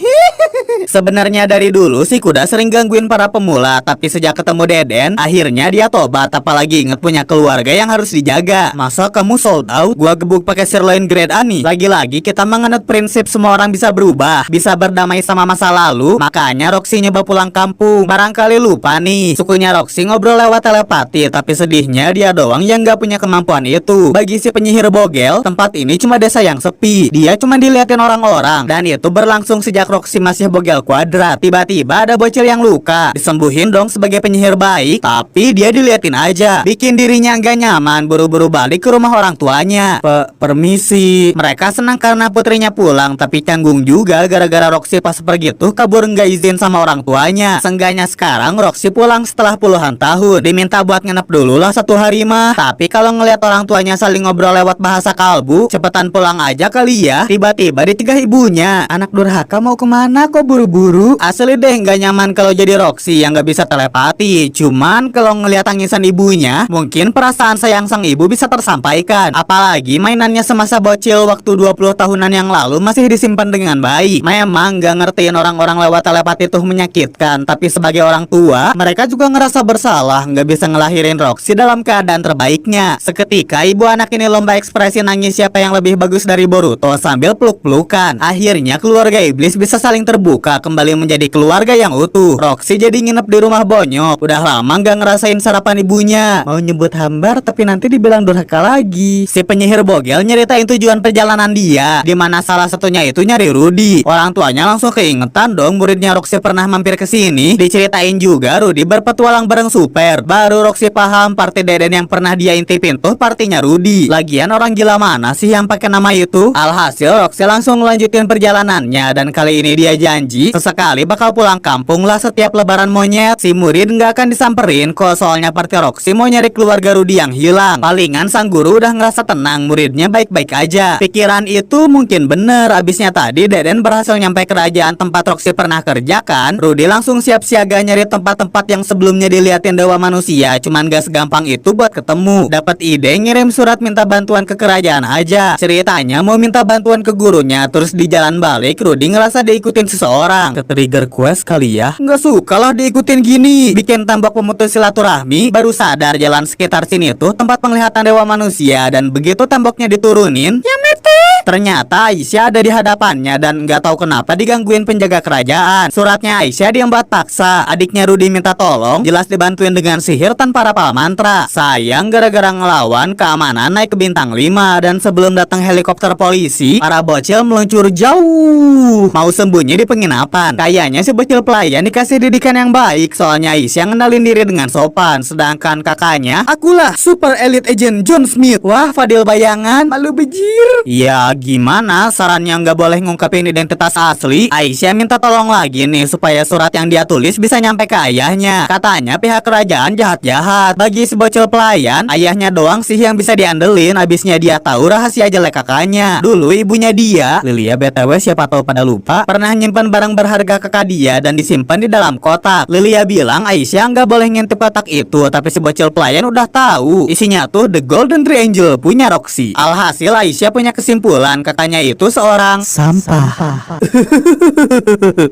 Sebenarnya dari dulu si kuda sering gangguin para pemula, tapi sejak ketemu Deden, akhirnya dia tobat. Apalagi inget punya keluarga yang harus dijaga. Masa kamu sold out? Gua gebuk pakai sirloin grade A nih. Lagi-lagi kita menganut prinsip semua orang bisa berubah, bisa berdamai sama masa lalu. Makanya Roxy nyoba pulang kampung. Barangkali lupa nih, sukunya Roxy ngobrol lewat telepati, tapi sedihnya dia doang yang gak punya kemampuan itu. Bagi si penyihir bogel, tempat ini cuma desa yang sepi. Dia cuma diliatin orang-orang, dan itu berlangsung sejak Roxy masih bogel kuadrat. Tiba-tiba ada bocil yang luka. Disembuhin dong sebagai penyihir baik, tapi dia diliatin aja. Bikin dirinya gak nyaman, buru-buru balik ke rumah orang tuanya. Permisi. Mereka senang karena putrinya pulang, tapi canggung juga gara-gara Roxy pas pergi tuh kabur nggak izin sama orang tuanya. Seenggaknya sekarang Roxy pulang setelah puluhan tahun. Diminta buat nginep dulu lah 1 hari mah. Tapi kalau ngelihat orang tuanya saling ngobrol lewat bahasa kalbu, cepetan pulang aja kali ya. Tiba-tiba ditigah ibunya. Anak durhaka mau kemana kok buru-buru? Asli deh nggak nyaman kalau jadi Roxy yang nggak bisa telepati. Cuman kalau ngelihat tangisan ibunya, mungkin perasaan sayang sang ibu bisa tersampaikan. Apalagi mainannya semasa bocil waktu 20 tahunan yang lalu masih disimpan dengan baik. Memang nggak ngertiin orang-orang lewat telepati tuh menyakitkan, tapi sebagai orang tua, mereka juga ngerasa bersalah nggak bisa ngelahirin Roxy dalam keadaan terbaiknya. Seketika ibu anak ini lomba ekspresi nangis siapa yang lebih bagus dari Boruto sambil peluk-pelukan. Akhirnya keluarga iblis bisa saling terbuka kembali menjadi keluarga yang utuh. Roxy jadi nginep di rumah bonyok. Udah lama nggak ngerasain sarapan ibunya. Mau nyebut hambar tapi nanti dibilang durhaka lagi. Si penyihir bogel nyeritain tujuan perjalanan dia, dimana salah satunya itu nyari Rudy. Orang tuanya langsung keingetan dong muridnya Roxy pernah mampir ke sini. Diceritain juga Rudy berpetualang bareng Super. Baru Roxy paham party Deden yang pernah dia intipin tuh partinya Rudy. Lagian orang gila mana sih yang pakai nama itu? Alhasil Roxy langsung melanjutkan perjalanannya, dan kali ini dia janji sesekali bakal pulang kampung lah setiap lebaran monyet. Si murid nggak akan disamperin kok, soalnya party Roxy mau nyari keluarga Rudy yang hilang. Palingan sang guru udah ngerasa tenang muridnya baik-baik aja. Pikiran itu mungkin bener. Abisnya tadi Deden berhasil nyampe kerajaan tempat Roxy pernah kerja kan. Rudy langsung siap siaga nyari tempat-tempat yang sebelumnya diliatin dewa manusia. Cuman gak segampang itu buat ketemu. Dapat ide ngirim surat minta bantuan ke kerajaan aja. Ceritanya mau minta bantuan ke gurunya, terus di jalan balik Rudy ngerasa diikutin seseorang. Ke-trigger quest kali ya. Nggak suka lah diikutin gini. Bikin tambak pemutus silaturahmi. Baru sadar jalan sekitar sini tuh tempat penglihatan dewa manusia, dan begitu temboknya diturunin, ya mete. Ternyata Aisyah ada di hadapannya, dan nggak tahu kenapa digangguin penjaga kerajaan. Suratnya Aisyah diembat paksa. Adiknya Rudy minta tolong, jelas dibantuin dengan sihir tanpa rapal mantra. Sayang gara-gara ngelawan, keamanan naik ke bintang 5, dan sebelum datang helikopter polisi, para bocil meluncur jauh. Mau sembunyi di penginapan. Kayaknya si bocil pelayan dikasih didikan yang baik, soalnya Aisyah ngendalin diri dengan sopan. Sedangkan kakaknya, akulah super elite agent John Smith. Wah, Fadil bayangan, malu bejir. Ya gimana, sarannya nggak boleh ngungkapin identitas asli. Aisyah minta tolong lagi nih supaya surat yang dia tulis bisa nyampe ke ayahnya. Katanya pihak kerajaan jahat-jahat. Bagi si bocil pelayan, ayahnya doang sih yang bisa diandelin. Abisnya dia tahu rahasia jelek kakaknya. Dulu ibunya dia, Lilia BTW siapa tahu pada lupa, pernah nyimpan barang berharga kakak dia dan disimpan di dalam kotak. Lilia bilang Aisyah nggak boleh ngintip kotak itu, tapi si bocil pelayan udah tahu. Isinya tuh The Golden Triangle punya Roxy. Alhasil Aisyah punya kesimpulan kakaknya itu seorang sampah.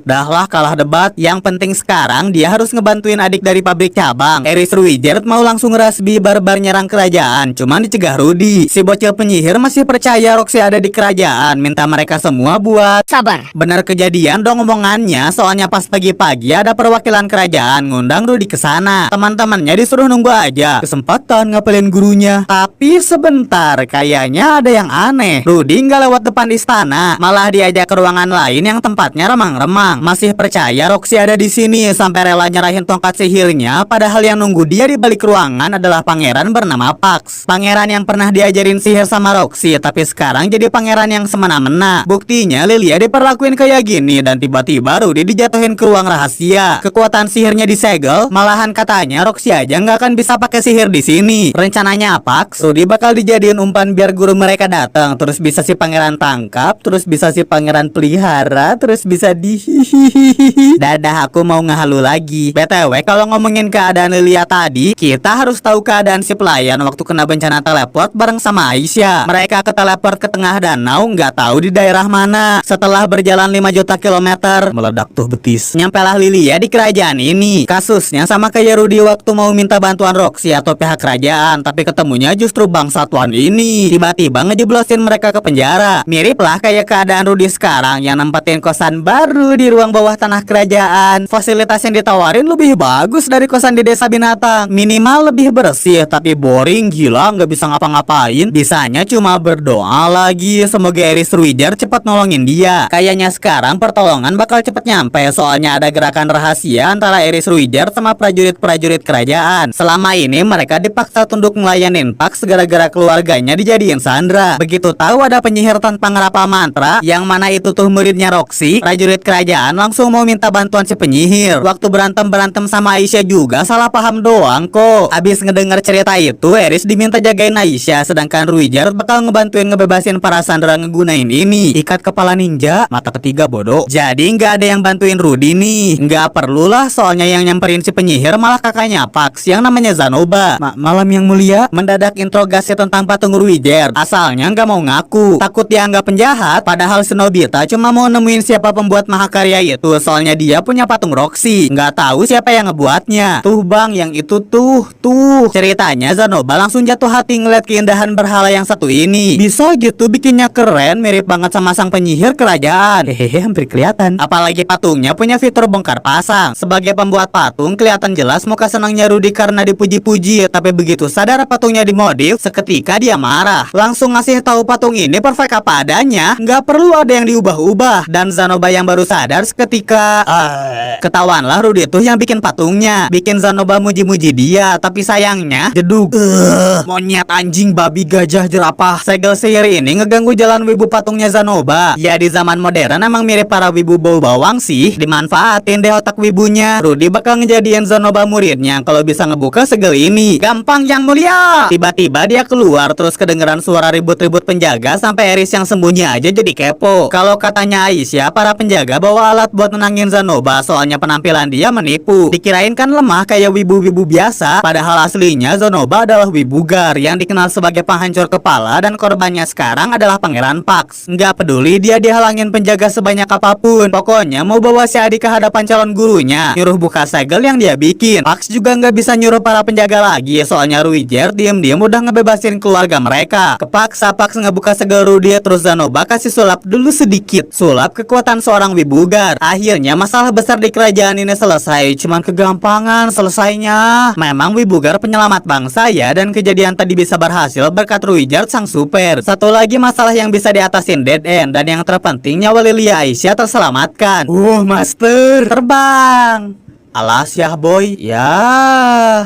Dah lah kalah debat. Yang penting sekarang dia harus ngebantuin adik dari pabrik cabang. Eris Ruijerd mau langsung rasbi barbar nyerang kerajaan, cuman dicegah Rudy. Si bocil penyihir masih percaya Roxy ada di kerajaan, minta mereka semua buat Sabar. bener kejadian dong omongannya. Soalnya pas pagi-pagi ada perwakilan kerajaan ngundang Rudy ke sana. Teman-temannya disuruh nunggu aja kesempatan ngapelin gurunya. Tapi sebentar, kayaknya ada yang aneh. Rudy Rudi nggak lewat depan istana, malah diajak ke ruangan lain yang tempatnya remang-remang. Masih percaya Roxy ada di sini sampai rela nyerahin tongkat sihirnya, padahal yang nunggu dia di balik ruangan adalah pangeran bernama Pax. Pangeran yang pernah diajarin sihir sama Roxy, tapi sekarang jadi pangeran yang semena-mena. Buktinya Lilia diperlakuin kayak gini dan tiba-tiba Rudi dijatuhin ke ruang rahasia. Kekuatan sihirnya disegel, malahan katanya Roxy aja nggak akan bisa pakai sihir di sini. Rencananya Pax, Rudi bakal dijadiin umpan biar guru mereka datang, terus bisa si pangeran tangkap, terus bisa si pangeran pelihara, terus bisa di dadah, aku mau ngehalu lagi. BTW kalau ngomongin keadaan Lilia tadi, kita harus tahu keadaan si pelayan waktu kena bencana teleport bareng sama Aisyah. Mereka ke teleport ke tengah danau, nggak tahu di daerah mana. Setelah berjalan 5 juta kilometer, meledak tuh betis. Nyampelah Lilia di kerajaan ini. Kasusnya sama kayak Rudi waktu mau minta bantuan Roxy atau pihak kerajaan, tapi ketemunya justru bangsatuan ini. Tiba-tiba ngejeblosin mereka ke penjara. Mirip lah kayak keadaan Rudi sekarang yang nempatin kosan baru di ruang bawah tanah kerajaan. Fasilitas yang ditawarin lebih bagus dari kosan di desa binatang. Minimal lebih bersih, tapi boring gila, nggak bisa ngapa-ngapain. Bisanya cuma berdoa lagi semoga Eris Ruijer cepat nolongin dia. Kayaknya sekarang pertolongan bakal cepet nyampe, soalnya ada gerakan rahasia antara Eris Ruijer sama prajurit-prajurit kerajaan. Selama ini mereka dipaksa tunduk melayanin Pax gara-gara keluarganya dijadiin sandra. Begitu tahu ada penyihir tanpa ngerapal mantra, yang mana itu tuh muridnya Roxy, prajurit kerajaan langsung mau minta bantuan si penyihir. Waktu berantem-berantem sama Aisyah juga salah paham doang kok. Abis ngedenger cerita itu, Eris diminta jagain Aisyah, sedangkan Ruijer bakal ngebantuin ngebebasin para sandra ngegunain ini ikat kepala ninja mata ketiga bodoh. Jadi nggak ada yang bantuin Rudi nih. Nggak perlulah, soalnya yang nyamperin si penyihir malah kakaknya Pax yang namanya Zanoba. Malam yang mulia mendadak interogasi tentang patung Ruijer. Asalnya nggak mau ngaku, takut dianggap penjahat, padahal Senobita cuma mau nemuin siapa pembuat mahakarya itu, soalnya dia punya patung Roxy. Nggak tahu siapa yang ngebuatnya. Tuh bang, yang itu tuh. Ceritanya Zanoba langsung jatuh hati ngeliat keindahan berhala yang satu ini. Bisa gitu bikinnya keren, mirip banget sama sang penyihir kerajaan. Hehehe, hampir kelihatan. Apalagi patungnya punya fitur bongkar pasang. Sebagai pembuat patung, kelihatan jelas muka senangnya Rudi karena dipuji-puji. Tapi begitu sadar patungnya dimodif, seketika dia marah. Langsung ngasih tahu patung ini perfect apa adanya, nggak perlu ada yang diubah-ubah. Dan Zanoba yang baru sadar seketika ketahuanlah Rudi tuh yang bikin patungnya. Bikin Zanoba muji-muji dia, tapi sayangnya jedug. Monyet, anjing, babi, gajah, jerapah. Segel sihir ini ngeganggu jalan wibu patungnya Zanoba. Ya di zaman modern emang mirip para wibu bau bawang sih. Dimanfaatin deh otak wibunya. Rudi bakal ngejadiin Zanoba muridnya kalau bisa ngebuka segel ini. Gampang yang mulia. Tiba-tiba dia keluar, terus kedengeran suara ribut-ribut penjaga sampai Eris yang sembunyi aja jadi kepo. Kalau katanya Aisyah, para penjaga bawa alat buat menangin Zanoba, soalnya penampilan dia menipu. Dikirain kan lemah kayak wibu-wibu biasa, padahal aslinya Zanoba adalah wibugar yang dikenal sebagai penghancur kepala, dan korbannya sekarang adalah Pangeran Pax. Nggak peduli dia dihalangin penjaga sebanyak apapun, pokoknya mau bawa si Adi ke hadapan calon gurunya, nyuruh buka segel yang dia bikin. Pax juga nggak bisa nyuruh para penjaga lagi, soalnya Ruijer diam-diam udah ngebebasin keluarga mereka. Kepaksa Pax ngebuka segel Rudi, terus Zanoba kasih sulap dulu sedikit. Sulap kekuatan seorang wibugar. Akhirnya masalah besar di kerajaan ini selesai, cuman kegampangan selesainya. Memang wibugar penyelamat bangsa ya, dan kejadian tadi bisa berhasil berkat Ruijer sang super. Satu lagi masalah yang bisa diatasin dead end, dan yang terpenting nyawa Lilia Aisyah terselamatkan. Master terbang. Alas ya boy, ya.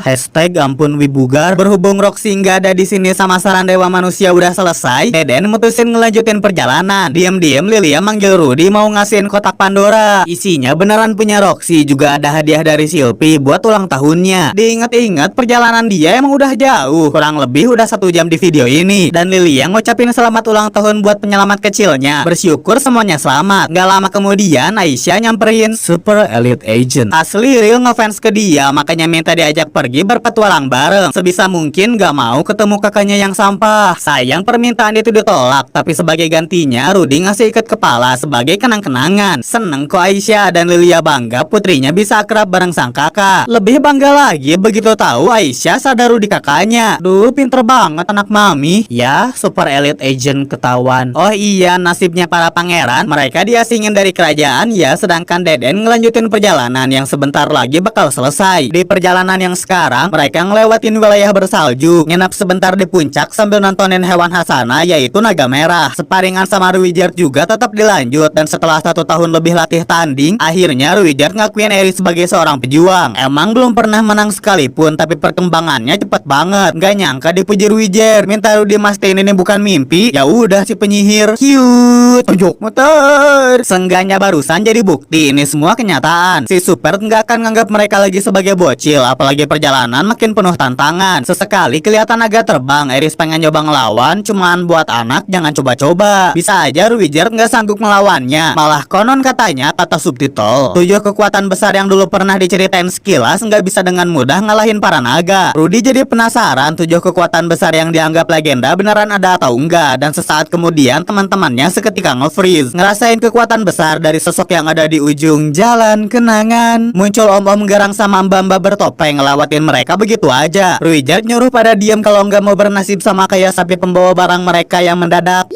Hashtag ampun wibugar. Berhubung Roxy nggak ada di sini sama saran dewa manusia udah selesai, Deden mutusin ngelanjutin perjalanan. Diam-diam Lilia manggil Rudi mau ngasihin kotak Pandora. Isinya beneran punya Roxy, juga ada hadiah dari Silpi buat ulang tahunnya. Diinget-inget perjalanan dia emang udah jauh, kurang lebih udah 1 jam di video ini. Dan Lilia ngucapin selamat ulang tahun buat penyelamat kecilnya. Bersyukur semuanya selamat. Gak lama kemudian Aisyah nyamperin Super Elite Agent. Asli real ngefans ke dia, makanya minta diajak pergi berpetualang bareng. Sebisa mungkin gak mau ketemu kakaknya yang sampah. Sayang permintaan itu ditolak, tapi sebagai gantinya Rudi ngasih ikat kepala sebagai kenang-kenangan. Seneng kok Aisyah dan Lilia bangga putrinya bisa akrab bareng sang kakak. Lebih bangga lagi begitu tahu Aisyah sadar Rudi kakaknya. Duh, pinter banget anak mami. Ya, Super Elite Agent ketahuan. Oh iya, nasibnya para pangeran, mereka diasingin dari kerajaan ya, sedangkan Deden ngelanjutin perjalanan yang sebentar lagi bakal selesai. Di perjalanan yang sekarang, mereka ngelewatin wilayah bersalju, nginap sebentar di puncak sambil nontonin hewan Hasana yaitu naga merah. Separingan sama Ruijert juga tetap dilanjut, dan setelah 1 tahun lebih latih tanding, akhirnya Ruijert ngakuin Eri sebagai seorang pejuang. Emang belum pernah menang sekalipun, tapi perkembangannya cepet banget. Gak nyangka dipuji Ruijert, minta Rudy mastiin ini bukan mimpi. Ya udah si penyihir cute, tonjok motor. Seenggaknya barusan jadi bukti ini semua kenyataan. Si Super nggak akan nganggap mereka lagi sebagai bocil, apalagi perjalanan makin penuh tantangan. Sesekali kelihatan agak terbang, Eris pengen nyoba ngelawan, cuman buat anak jangan coba-coba. Bisa aja Ruijert nggak sanggup melawannya. Malah konon katanya, kata subtitle, 7 kekuatan besar yang dulu pernah diceritain sekilas nggak bisa dengan mudah ngalahin para naga. Rudy jadi penasaran 7 kekuatan besar yang dianggap legenda beneran ada atau enggak, dan sesaat kemudian teman-temannya seketika nge-freeze, ngerasain kekuatan besar dari sosok yang ada di ujung jalan kenangan. Muncul om-om garang sama mbak-mbak bertopeng ngelawatin mereka begitu aja. Ruijert nyuruh pada diam kalau nggak mau bernasib sama kayak sapi pembawa barang mereka yang mendadak.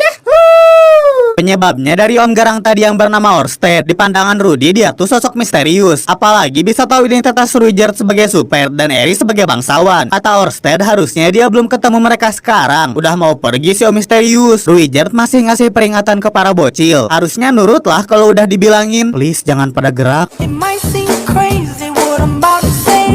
Penyebabnya dari om garang tadi yang bernama Orsted. Di pandangan Rudy, dia tuh sosok misterius. Apalagi bisa tahu identitas Ruijert sebagai Super dan Eri sebagai bangsawan. Kata Orsted, harusnya dia belum ketemu mereka sekarang. Udah mau pergi si om misterius. Ruijert masih ngasih peringatan ke para bocil. Harusnya nurut lah kalau udah dibilangin. Please jangan pada gerak.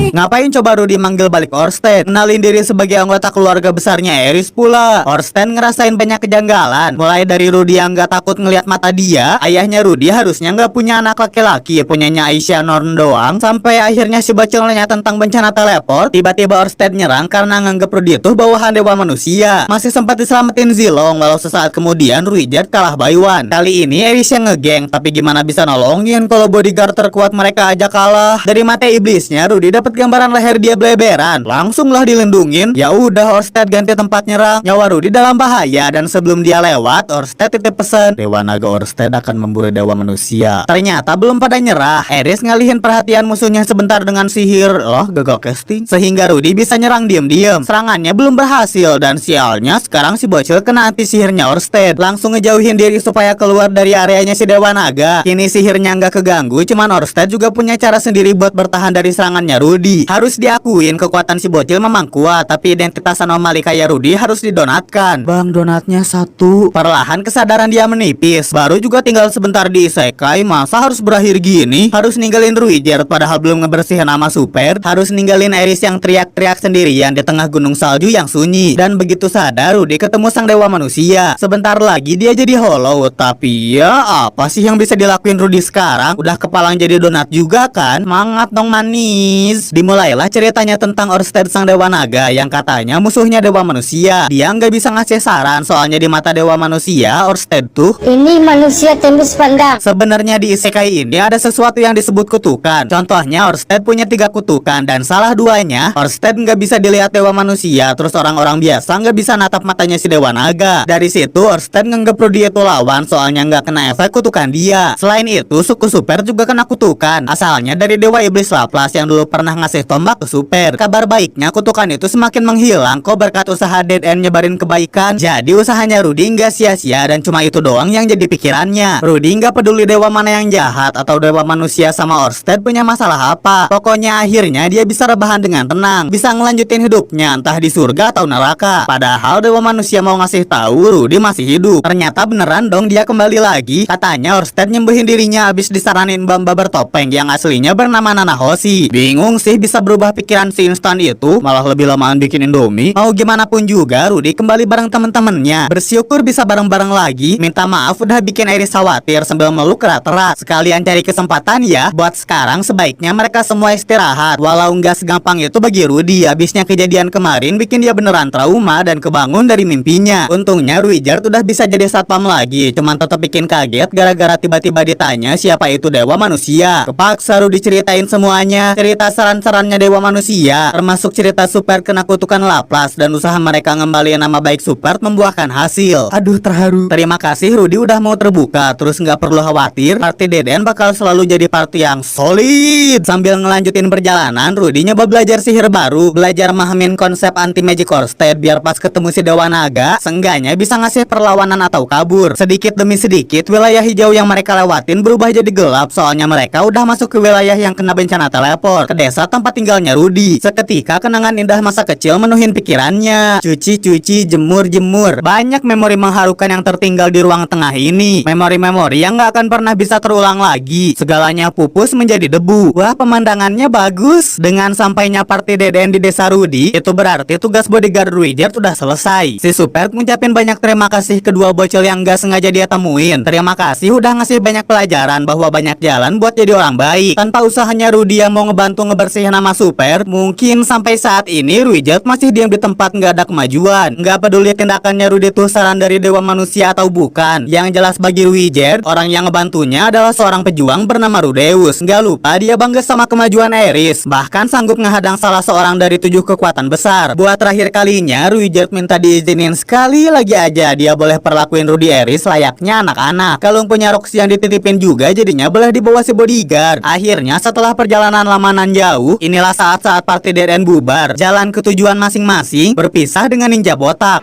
Ngapain coba Rudy manggil balik Orsted? Kenalin diri sebagai anggota keluarga besarnya Eris pula. Orsted ngerasain banyak kejanggalan. Mulai dari Rudy yang gak takut ngeliat mata dia. Ayahnya Rudy harusnya gak punya anak laki-laki, punyanya Aisyah Norn doang. Sampai akhirnya si bocil nanya tentang bencana teleport. Tiba-tiba Orsted nyerang karena nganggep Rudy itu bawahan dewa manusia. Masih sempat diselamatin Zilong, walau sesaat kemudian Ruijert kalah by one. Kali ini Eris yang ngegeng, tapi gimana bisa nolongin kalau bodyguard terkuat mereka aja kalah. Dari mata iblisnya Rudy dapat gambaran leher dia bleberan, langsunglah dilindungin. Ya udah, Orsted ganti tempat nyerang. Nyawa Rudy dalam bahaya, dan sebelum dia lewat, Orsted titip pesan, Dewa Naga Orsted akan memburu dewa manusia. Ternyata belum pada nyerah. Eris ngalihin perhatian musuhnya sebentar dengan sihir. Loh, gagal casting. Sehingga Rudy bisa nyerang diam-diam. Serangannya belum berhasil, dan sialnya sekarang si bocil kena anti sihirnya Orsted. Langsung ngejauhin diri supaya keluar dari areanya si Dewa Naga. Kini sihirnya nggak keganggu, cuman Orsted juga punya cara sendiri buat bertahan dari serangannya Rudy. Harus diakuin kekuatan si bocil memang kuat, tapi identitas anomali kayak Rudy harus didonatkan. Bang, donatnya 1. Perlahan kesadaran dia menipis. Baru juga tinggal sebentar di isekai, masa harus berakhir gini? Harus ninggalin Ruijert padahal belum ngebersihin nama Super. Harus ninggalin Eris yang teriak-teriak sendirian di tengah gunung salju yang sunyi. Dan begitu sadar, Rudy ketemu sang dewa manusia. Sebentar lagi dia jadi hollow. Tapi ya apa sih yang bisa dilakuin Rudy sekarang? Udah kepalang jadi donat juga kan? Mangat dong manis. Dimulailah ceritanya tentang Orsted sang dewa naga yang katanya musuhnya dewa manusia. Dia nggak bisa ngasih saran soalnya di mata dewa manusia Orsted tuh Ini manusia tembus pandang. sebenarnya di isekai ini ada sesuatu yang disebut kutukan. Contohnya Orsted punya 3 kutukan, dan salah 2-nya Orsted nggak bisa dilihat dewa manusia. Terus orang-orang biasa nggak bisa natap matanya si dewa naga. Dari situ Orsted nganggep Rudy itu lawan soalnya nggak kena efek kutukan dia. Selain itu suku Super juga kena kutukan, asalnya dari dewa iblis Laplace yang dulu pernah ngasih tombak ke Super. Kabar baiknya kutukan itu semakin menghilang kok berkat usaha Dead End nyebarin kebaikan. Jadi usahanya Rudy nggak sia-sia, dan cuma itu doang yang jadi pikirannya. Rudy nggak peduli dewa mana yang jahat atau dewa manusia sama Orsted punya masalah apa. Pokoknya akhirnya dia bisa rebahan dengan tenang, bisa ngelanjutin hidupnya entah di surga atau neraka. Padahal dewa manusia mau ngasih tahu Rudy masih hidup. Ternyata beneran dong dia kembali lagi. Katanya Orsted nyembuhin dirinya abis disaranin Bamba bertopeng yang aslinya bernama Nanahoshi. Bingung sih bisa berubah pikiran si instan itu, malah lebih lamaan bikin Indomie. Mau gimana pun juga Rudy kembali bareng temen-temennya. Bersyukur bisa bareng-bareng lagi. Minta maaf udah bikin Eris khawatir sambil meluk erat-erat. Sekalian cari kesempatan ya. Buat sekarang sebaiknya mereka semua istirahat. Walau nggak segampang itu bagi Rudy. Abisnya kejadian kemarin bikin dia beneran trauma dan kebangun dari mimpinya. Untungnya Ruijert udah bisa jadi satpam lagi. Cuman tetap bikin kaget gara-gara tiba-tiba ditanya siapa itu dewa manusia. Kepaksa Rudy ceritain semuanya. Cerita saran-sarannya Dewa Manusia, termasuk cerita Super kena kutukan Laplace dan usaha mereka ngembaliin nama baik Super membuahkan hasil. Aduh, terharu. Terima kasih Rudy udah mau terbuka. Terus nggak perlu khawatir, party Deden bakal selalu jadi party yang solid. Sambil ngelanjutin perjalanan, Rudy nyoba belajar sihir baru, belajar mahamin konsep anti magic or state biar pas ketemu si Dewa Naga, seenggaknya bisa ngasih perlawanan atau kabur. Sedikit demi sedikit, wilayah hijau yang mereka lewatin berubah jadi gelap, soalnya mereka udah masuk ke wilayah yang kena bencana teleport, ke desa tempat tinggalnya Rudy. Seketika kenangan indah masa kecil menuhin pikirannya. Cuci-cuci, jemur-jemur. Banyak memori mengharukan yang tertinggal di ruang tengah ini. Memori-memori yang gak akan pernah bisa terulang lagi. Segalanya pupus menjadi debu. Wah, pemandangannya bagus. Dengan sampainya party Deden di desa Rudy, itu berarti tugas bodyguard Ruijert udah selesai. Si Super ngucapin banyak terima kasih kedua bocil yang gak sengaja dia temuin. Terima kasih udah ngasih banyak pelajaran bahwa banyak jalan buat jadi orang baik. Tanpa usahanya Rudy yang mau ngebantu ngebersihin nama Super, mungkin sampai saat ini Ruijert masih diam di tempat nggak ada kemajuan. Nggak peduli tindakannya Rudy tuh saran dari Dewa Manusia atau bukan. Yang jelas bagi Ruijert, orang yang ngebantunya adalah seorang pejuang bernama Rudeus. Nggak lupa dia bangga sama kemajuan Aeris, bahkan sanggup ngehadang salah seorang dari 7 kekuatan besar. Buat terakhir kalinya, Ruijert minta diizinin sekali lagi aja dia boleh perlakuin Rudy Aeris layaknya anak-anak. Kalau punya Roxy yang dititipin juga jadinya boleh dibawa si bodyguard. Akhirnya setelah perjalanan lama nan jauh, inilah saat-saat party Deden bubar. Jalan ke tujuan masing-masing, berpisah dengan ninja botak.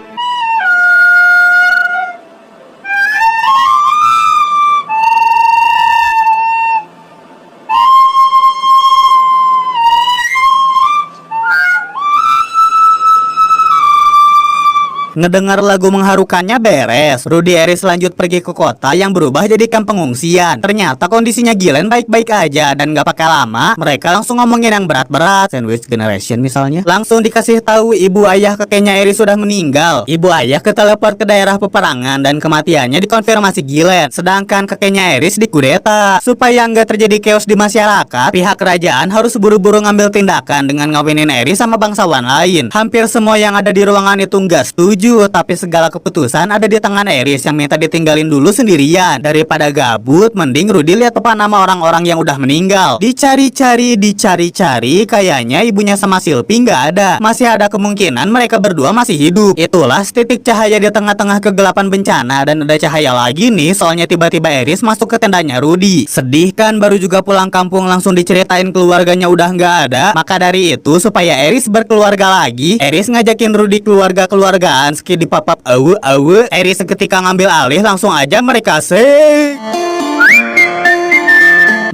Ngedengar lagu mengharukannya beres, Rudy Aeris lanjut pergi ke kota yang berubah jadi kamp pengungsian. Ternyata kondisinya Gillen baik-baik aja dan gak pakai lama, mereka langsung ngomongin yang berat-berat. Sandwich Generation misalnya. Langsung dikasih tahu ibu ayah kakeknya Aeris sudah meninggal. Ibu ayah keteleport ke daerah peperangan dan kematiannya dikonfirmasi Gillen. Sedangkan kakeknya Aeris dikudeta. Supaya nggak terjadi chaos di masyarakat, pihak kerajaan harus buru-buru ngambil tindakan dengan ngawinin Aeris sama bangsawan lain. Hampir semua yang ada di ruangan itu nggak setuju. Tapi segala keputusan ada di tangan Aeris yang minta ditinggalin dulu sendirian. Daripada gabut, mending Rudy lihat apa nama orang-orang yang udah meninggal. Dicari-cari, kayaknya ibunya sama Sylvie nggak ada. Masih ada kemungkinan mereka berdua masih hidup. Itulah titik cahaya di tengah-tengah kegelapan bencana. Dan ada cahaya lagi nih, soalnya tiba-tiba Aeris masuk ke tendanya Rudy. Sedih kan, baru juga pulang kampung langsung diceritain keluarganya udah nggak ada. Maka dari itu, supaya Aeris berkeluarga lagi, Aeris ngajakin Rudy keluarga-keluargaan meski di papap awu, Aeris seketika ngambil alih, langsung aja mereka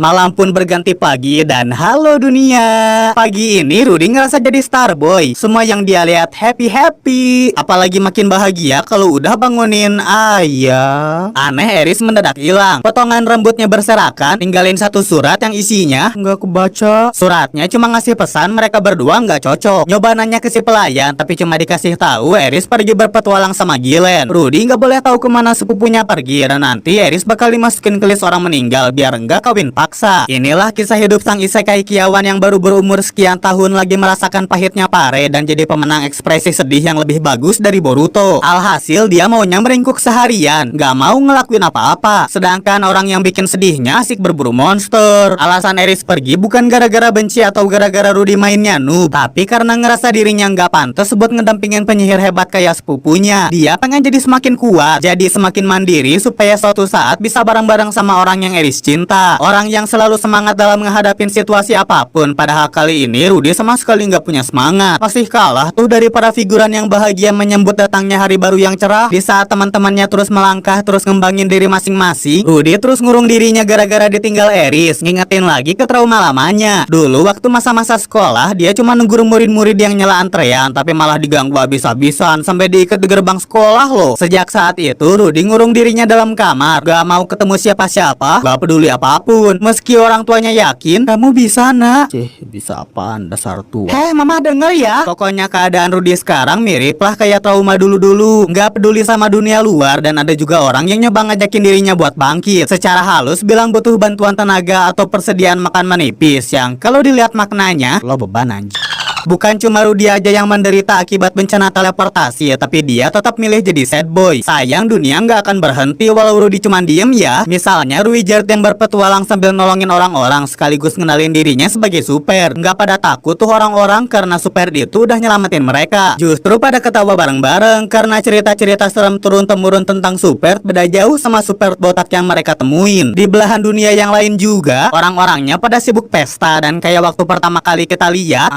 malam pun berganti pagi dan halo dunia. Pagi ini Rudy ngerasa jadi Starboy. Semua yang dia lihat happy. Apalagi makin bahagia kalau udah bangunin ayah. Aneh, Aeris mendadak hilang. Potongan rambutnya berserakan, tinggalin satu surat yang isinya nggak kebaca. Suratnya cuma ngasih pesan mereka berdua nggak cocok. Nyoba nanya ke si pelayan, tapi cuma dikasih tahu Aeris pergi berpetualang sama Gillen. Rudy nggak boleh tahu kemana sepupunya pergi dan nanti Aeris bakal dimasukin ke list orang meninggal biar nggak kawin paksa. Inilah kisah hidup sang isekai Kiawan yang baru berumur sekian tahun lagi merasakan pahitnya pare dan jadi pemenang ekspresi sedih yang lebih bagus dari Boruto. Alhasil dia maunya meringkuk seharian, gak mau ngelakuin apa-apa. Sedangkan orang yang bikin sedihnya asik berburu monster. Alasan Aeris pergi bukan gara-gara benci atau gara-gara Rudy mainnya noob, tapi karena ngerasa dirinya gak pantas buat ngedampingin penyihir hebat kayak sepupunya. Dia pengen jadi semakin kuat, jadi semakin mandiri supaya suatu saat bisa bareng-bareng sama orang yang Aeris cinta. Orang yang selalu semangat dalam menghadapin situasi apapun. Padahal kali ini Rudy sama sekali nggak punya semangat. Masih kalah tuh dari para figuran yang bahagia menyambut datangnya hari baru yang cerah. Di saat teman-temannya terus melangkah, terus ngembangin diri masing-masing, Rudy terus ngurung dirinya gara-gara ditinggal Aeris. Ngingetin lagi ke trauma lamanya. Dulu waktu masa-masa sekolah, dia cuma nunggu murid-murid yang nyela antrean, tapi malah diganggu habis-habisan sampai diikat di gerbang sekolah loh. Sejak saat itu Rudy ngurung dirinya dalam kamar, gak mau ketemu siapa-siapa, gak peduli apapun. Meski orang tuanya yakin, kamu bisa nak. Bisa apaan dasar tua. Mama denger ya. Pokoknya keadaan Rudy sekarang mirip lah kayak trauma dulu-dulu. Nggak peduli sama dunia luar dan ada juga orang yang nyoba ngajakin dirinya buat bangkit. Secara halus bilang butuh bantuan tenaga atau persediaan makan menipis yang kalau dilihat maknanya, lo beban anjir. Bukan cuma Rudy aja yang menderita akibat bencana teleportasi, tapi dia tetap milih jadi sad boy. Sayang dunia nggak akan berhenti walau Rudy cuma diem ya. Misalnya Wizard yang berpetualang sambil nolongin orang-orang sekaligus ngenalin dirinya sebagai super. Nggak pada takut tuh orang-orang karena super itu udah nyelamatin mereka. Justru pada ketawa bareng-bareng karena cerita-cerita serem turun-temurun tentang super beda jauh sama super botak yang mereka temuin. Di belahan dunia yang lain juga, orang-orangnya pada sibuk pesta dan kayak waktu pertama kali kita lihat,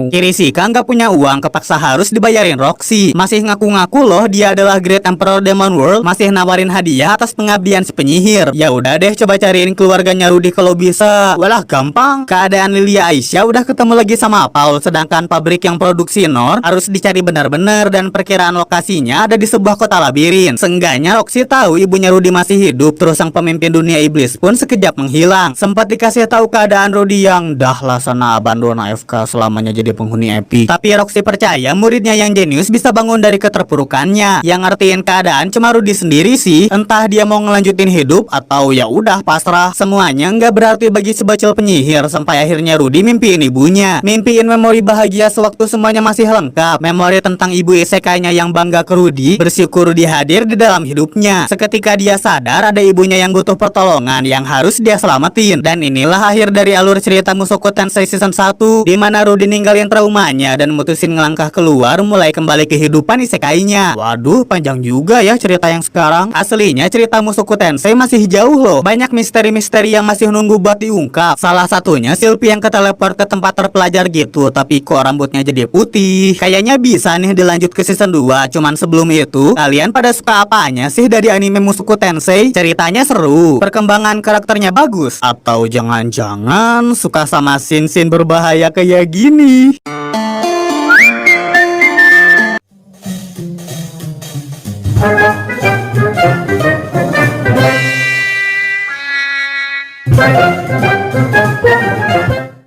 Kirisika nggak punya uang, kepaksa harus dibayarin Roxy. Masih ngaku-ngaku loh dia adalah Great Emperor Demon World, masih nawarin hadiah atas pengabdian si penyihir. Ya udah deh, coba cariin keluarganya Rudy kalau bisa. Walah gampang. Keadaan Lilia Aisyah udah ketemu lagi sama Paul, sedangkan pabrik yang produksi Nor harus dicari benar-benar dan perkiraan lokasinya ada di sebuah kota labirin. Seenggaknya Roxy tahu ibunya Rudy masih hidup, terus sang pemimpin dunia iblis pun sekejap menghilang. Sempat dikasih tahu keadaan Rudy yang dah lah sana abandon AFK selamanya jadi penghuni epic. Tapi Roxy percaya muridnya yang jenius bisa bangun dari keterpurukannya. Yang ngertiin keadaan cuma Rudy sendiri sih. Entah dia mau ngelanjutin hidup atau ya udah pasrah. Semuanya nggak berarti bagi si bocil penyihir sampai akhirnya Rudy mimpiin ibunya. Mimpiin memori bahagia sewaktu semuanya masih lengkap. Memori tentang ibu isekainya yang bangga ke Rudy, bersyukur Rudy hadir di dalam hidupnya. Seketika dia sadar ada ibunya yang butuh pertolongan yang harus dia selamatin. Dan inilah akhir dari alur cerita Mushoku Tensei Season 1, di mana Rudy ninggalin traumanya dan mutusin ngelangkah keluar mulai kembali kehidupan isekainya. Waduh, panjang juga ya cerita yang sekarang. Aslinya cerita Mushoku Tensei masih jauh loh. Banyak misteri-misteri yang masih nunggu buat diungkap. Salah satunya Sylvie yang keteleport ke tempat terpelajar gitu, tapi kok rambutnya jadi putih. Kayaknya bisa nih dilanjut ke season 2. Cuman sebelum itu, kalian pada suka apanya sih dari anime Mushoku Tensei? Ceritanya seru, perkembangan karakternya bagus, atau jangan-jangan suka sama scene-scene berbahaya kayak gini?